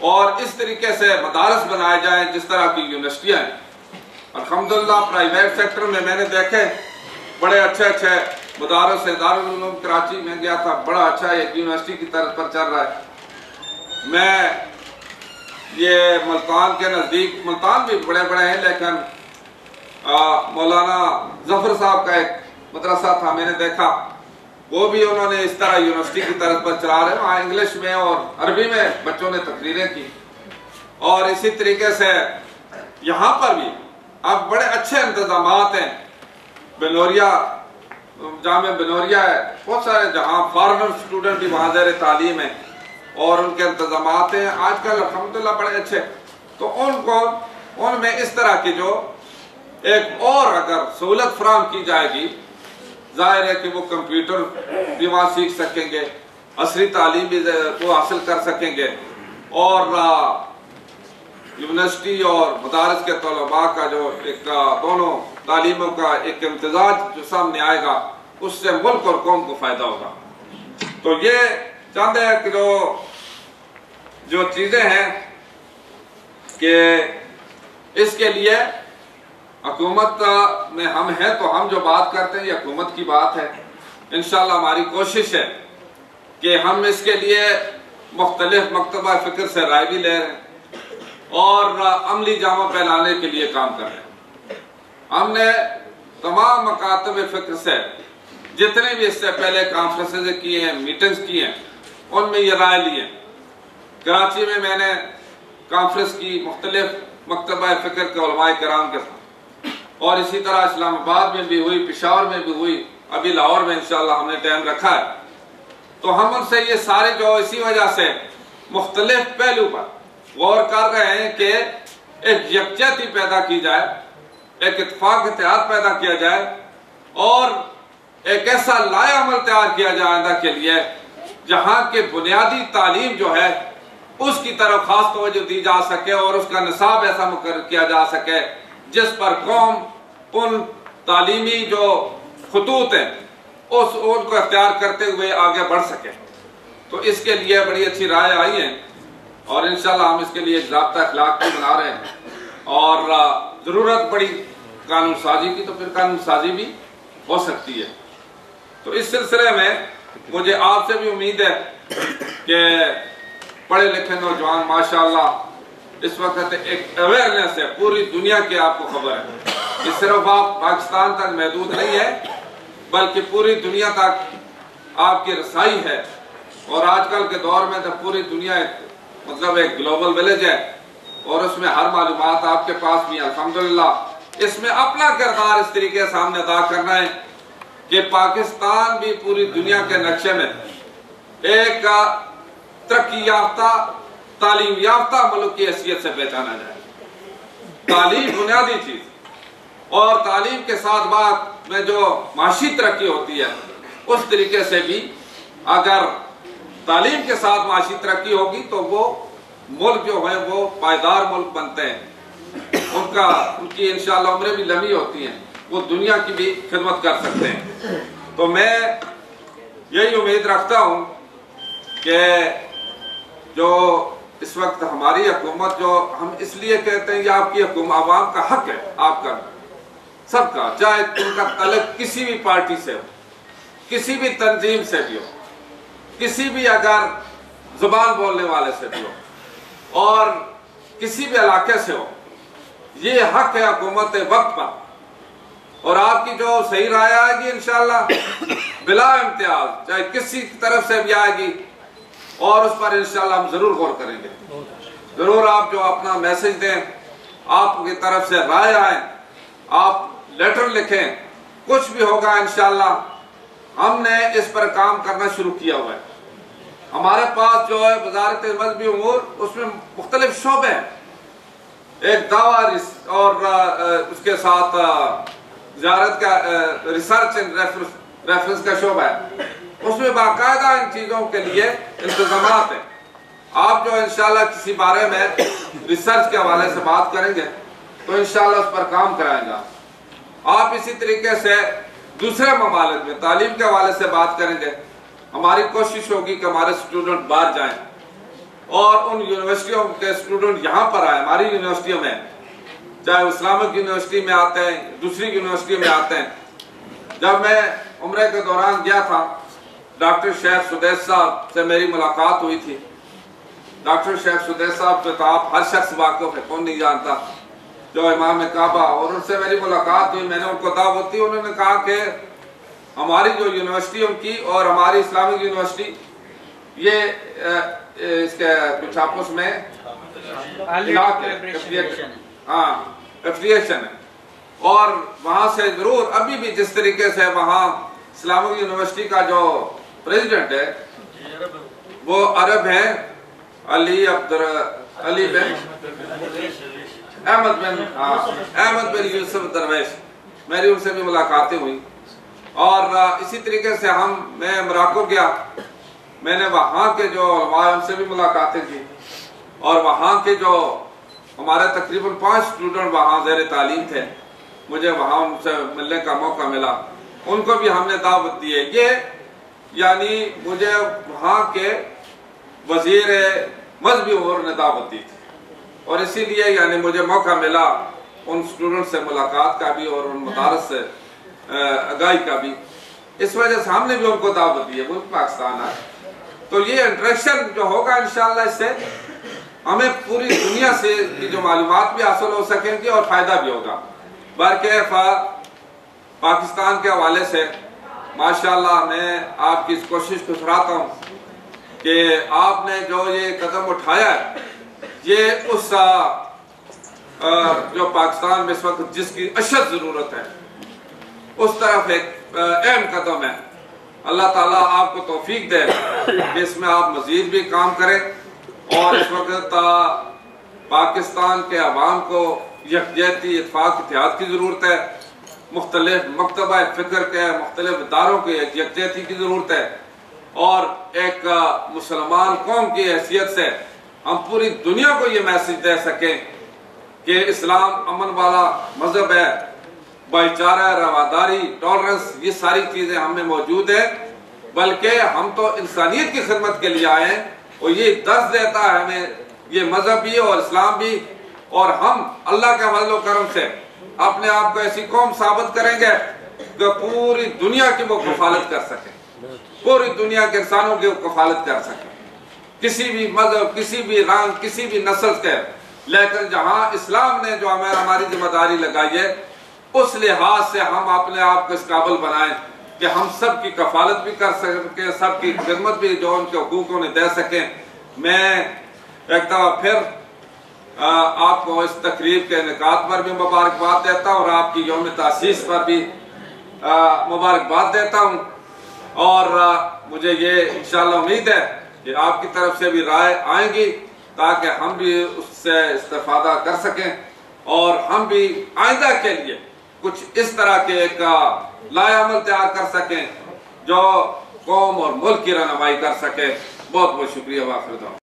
اور اس طریقے سے مدارس بنائے جائیں جس طرح کی یونیورسٹیاں ہیں. الحمدللہ پرائیویٹ سیکٹر میں نے دیکھے بڑے اچھے اچھے مدارس. دارالعلوم کراچی میں گیا تھا, بڑا اچھا ایک یونیورسٹی کی طرز پر چل رہا ہے. میں یہ ملتان کے نزدیک, ملتان بھی بڑے بڑے ہیں لیکن مولانا ظفر صاحب کا ایک مدرسہ تھا, میں نے دیکھا وہ بھی انہوں نے اس طرح یونیورسٹی کی طرز پر چلا رہے ہیں. وہاں انگلش میں اور عربی میں بچوں نے تقریریں کی. اور اسی طریقے سے یہاں پر بھی اب بڑے اچھے انتظامات ہیں. بنوریا, جامعہ بنوریا ہے, بہت سارے جہاں فارنر اسٹوڈنٹ بھی وہاں زیر تعلیم ہیں اور ان کے انتظامات ہیں آج کل الحمدللہ بڑے اچھے. تو ان میں اس طرح کی جو ایک اور اگر سہولت فراہم کی جائے گی, ظاہر ہے کہ وہ کمپیوٹر بھی وہاں سیکھ سکیں گے, عصری تعلیم بھی وہ حاصل کر سکیں گے, اور یونیورسٹی اور مدارس کے طلباء کا جو ایک دونوں تعلیموں کا ایک امتزاج جو سامنے آئے گا, اس سے ملک اور قوم کو فائدہ ہوگا. تو یہ چاہتے ہیں کہ جو چیزیں ہیں کہ اس کے لیے حکومت میں ہم ہیں, تو ہم جو بات کرتے ہیں یہ حکومت کی بات ہے. انشاءاللہ ہماری کوشش ہے کہ ہم اس کے لیے مختلف مکتبہ فکر سے رائے بھی لے رہے ہیں اور عملی جامہ پہنانے کے لیے کام کر رہے ہیں. ہم نے تمام مکاتب فکر سے جتنے بھی اس سے پہلے کانفرنسز کیے ہیں, میٹنگز کیے ہیں, ان میں یہ رائے لی ہے. کراچی میں نے کانفرنس کی مختلف مکتبہ فکر کے علماء کرام کے ساتھ, اور اسی طرح اسلام آباد میں بھی ہوئی, پشاور میں بھی ہوئی, ابھی لاہور میں انشاءاللہ ہم نے ٹائم رکھا ہے. تو ہم ان سے یہ سارے جو اسی وجہ سے مختلف پہلو پر غور کر رہے ہیں کہ ایک یکجہتی پیدا کی جائے, ایک اتفاق اتحاد پیدا کیا جائے, اور ایک ایسا لائحہ عمل تیار کیا جائے آئندہ کے لیے جہاں کے بنیادی تعلیم جو ہے اس کی طرف خاص توجہ دی جا سکے, اور اس کا نصاب ایسا مقرر کیا جا سکے جس پر قوم ان تعلیمی جو خطوط ہیں ان کو اختیار کرتے ہوئے آگے بڑھ سکے. تو اس کے لیے بڑی اچھی رائے آئی ہیں, اور انشاءاللہ ہم اس کے لیے ایک ضابطہ اخلاق بھی بنا رہے ہیں, اور ضرورت پڑی قانون سازی کی تو پھر قانون سازی بھی ہو سکتی ہے. تو اس سلسلے میں مجھے آپ سے بھی امید ہے کہ پڑھے لکھے نوجوان ماشاءاللہ اس وقت ایک اویئرنیس ہے, پوری دنیا کی آپ کو خبر ہے, کہ صرف آپ پاکستان تک محدود نہیں ہے بلکہ پوری دنیا تک آپ کی رسائی ہے. اور آج کل کے دور میں تو پوری دنیا مطلب ایک گلوبل ویلیج ہے, اور اس میں ہر معلومات آپ کے پاس بھی ہے. الحمدللہ اس میں اپنا کردار اس طریقے سے ہم نے ادا کرنا ہے کہ پاکستان بھی پوری دنیا کے نقشے میں ایک ترقی یافتہ, تعلیم یافتہ ملک کی حیثیت سے پہچانا جائے. تعلیم بنیادی چیز, اور تعلیم کے ساتھ بعد میں جو معاشی ترقی ہوتی ہے اس طریقے سے بھی اگر تعلیم کے ساتھ معاشی ترقی ہوگی تو وہ ملک جو ہے وہ پائیدار ملک بنتے ہیں, ان کی انشاءاللہ عمریں بھی لمبی ہوتی ہیں, وہ دنیا کی بھی خدمت کر سکتے ہیں. تو میں یہی امید رکھتا ہوں کہ جو اس وقت ہماری حکومت, جو ہم اس لیے کہتے ہیں یہ آپ کی حکومت عوام کا حق ہے, آپ کا سب کا, چاہے ان کا تعلق کسی بھی پارٹی سے ہو, کسی بھی تنظیم سے بھی ہو, کسی بھی اگر زبان بولنے والے سے بھی ہو, اور کسی بھی علاقے سے ہو, یہ حق ہے حکومت وقت پر. اور آپ کی جو صحیح رائے آئے گی انشاءاللہ بلا امتیاز, چاہے کسی طرف سے بھی آئے گی, اور اس پر انشاءاللہ ہم ضرور غور کریں گے. ضرور آپ جو اپنا میسج دیں, آپ کی طرف سے رائے آئیں, آپ لیٹر لکھیں, کچھ بھی ہوگا انشاءاللہ. ہم نے اس پر کام کرنا شروع کیا ہوا ہے. ہمارے پاس جو ہے وزارت مذہبی امور, اس میں مختلف شعبے ہیں. ایک دعویٰ اور اس کے ساتھ زیارت کا ریسرچ اینڈ ریفرنس کا شعبہ ہے. اس میں باقاعدہ ان چیزوں کے لیے انتظامات ہیں. آپ جو انشاءاللہ کسی بارے میں ریسرچ کے حوالے سے بات کریں گے تو انشاءاللہ اس پر کام کرائیں گا. آپ اسی طریقے سے دوسرے ممالک میں تعلیم کے حوالے سے بات کریں گے. ہماری کوشش ہوگی کہ ہمارے اسٹوڈنٹ باہر جائیں, اور ان یونیورسٹیوں کے اسٹوڈنٹ یہاں پر آئے ہماری یونیورسٹیوں میں، چاہے اسلامک یونیورسٹی میں آتے ہیں، دوسری یونیورسٹی میں آتے ہیں. جب میں عمرے کے دوران گیا تھا، ڈاکٹر شیخ سدیس صاحب سے میری ملاقات ہوئی تھی. ڈاکٹر شیخ سدیس صاحب سے تو آپ ہر شخص واقف ہے، کون نہیں جانتا، جو امام کعبہ، اور ان سے میری ملاقات ہوئی. میں نے ان کو دعوت دی. انہوں نے کہا کہ ہماری جو یونیورسٹیوں کی اور ہماری اسلامک یونیورسٹی یہ اس کے کچھ آپس میں ایفیلیشن ہے، اور وہاں سے ضرور ابھی بھی جس طریقے سے وہاں اسلامک یونیورسٹی کا جو پریزیڈنٹ ہے وہ عرب ہیں، علی بن احمد بن یوسف درویش. میری ان سے بھی ملاقاتیں ہوئی. اور اسی طریقے سے میں مراکو گیا، میں نے وہاں کے جو علماء ان سے بھی ملاقاتیں کی، اور وہاں کے جو ہمارے تقریباً 5 اسٹوڈنٹ وہاں زیر تعلیم تھے، مجھے وہاں ان سے ملنے کا موقع ملا. ان کو بھی ہم نے دعوت دی ہے. یہ یعنی مجھے وہاں کے وزیر مذہبی امور نے دعوت دی تھی، اور اسی لیے یعنی مجھے موقع ملا ان اسٹوڈنٹ سے ملاقات کا بھی اور ان مدارس سے آگاہی کا بھی. اس وجہ سے ہم نے بھی ان کو دعوت دی ہے. ملک پاکستان ہے تو یہ انٹریکشن جو ہوگا انشاءاللہ اس سے ہمیں پوری دنیا سے کی جو معلومات بھی حاصل ہو سکیں گی اور فائدہ بھی ہوگا. برکیف پاکستان کے حوالے سے ماشاءاللہ میں آپ کی اس کوشش کو سراہتا ہوں کہ آپ نے جو یہ قدم اٹھایا ہے، یہ اس جو پاکستان میں اس وقت جس کی اشد ضرورت ہے اس طرف ایک اہم قدم ہے. اللہ تعالیٰ آپ کو توفیق دے کہ اس میں آپ مزید بھی کام کریں، اور اس وقت پاکستان کے عوام کو یکجہتی، اتفاق، اتحاد کی ضرورت ہے. مختلف مکتبہ فکر کے مختلف اداروں کی یکجہتی کی ضرورت ہے، اور ایک مسلمان قوم کی حیثیت سے ہم پوری دنیا کو یہ میسج دے سکیں کہ اسلام امن والا مذہب ہے، بھائی چارہ، رواداری، ٹالرنس، یہ ساری چیزیں ہم میں موجود ہیں. بلکہ ہم تو انسانیت کی خدمت کے لیے آئے ہیں، اور یہ درس دیتا ہے ہمیں یہ مذہب بھی اور اسلام بھی. اور ہم اللہ کے فضل و کرم سے اپنے آپ کو ایسی قوم ثابت کریں گے کہ پوری دنیا کی وہ کفالت کر سکیں، پوری دنیا کے انسانوں کی وہ کفالت کر سکیں، کسی بھی مذہب، کسی بھی رنگ، کسی بھی نسل کے. لیکن جہاں اسلام نے جو ہماری ذمہ داری لگائی ہے، اس لحاظ سے ہم اپنے آپ کو اس قابل بنائیں کہ ہم سب کی کفالت بھی کر سکیں، سب کی خدمت بھی جو ان کے حقوق انہیں دے سکیں. میں ایک دفعہ پھر آپ کو اس تقریب کے انعقاد پر بھی مبارکباد دیتا ہوں، اور آپ کی یوم تاسیس پر بھی مبارکباد دیتا ہوں. اور مجھے یہ انشاءاللہ امید ہے کہ آپ کی طرف سے بھی رائے آئیں گی تاکہ ہم بھی اس سے استفادہ کر سکیں، اور ہم بھی آئندہ کے لیے کچھ اس طرح کے ایک لائحہ عمل تیار کر سکیں جو قوم اور ملک کی رہنمائی کر سکے. بہت بہت شکریہ. واخر دعوانا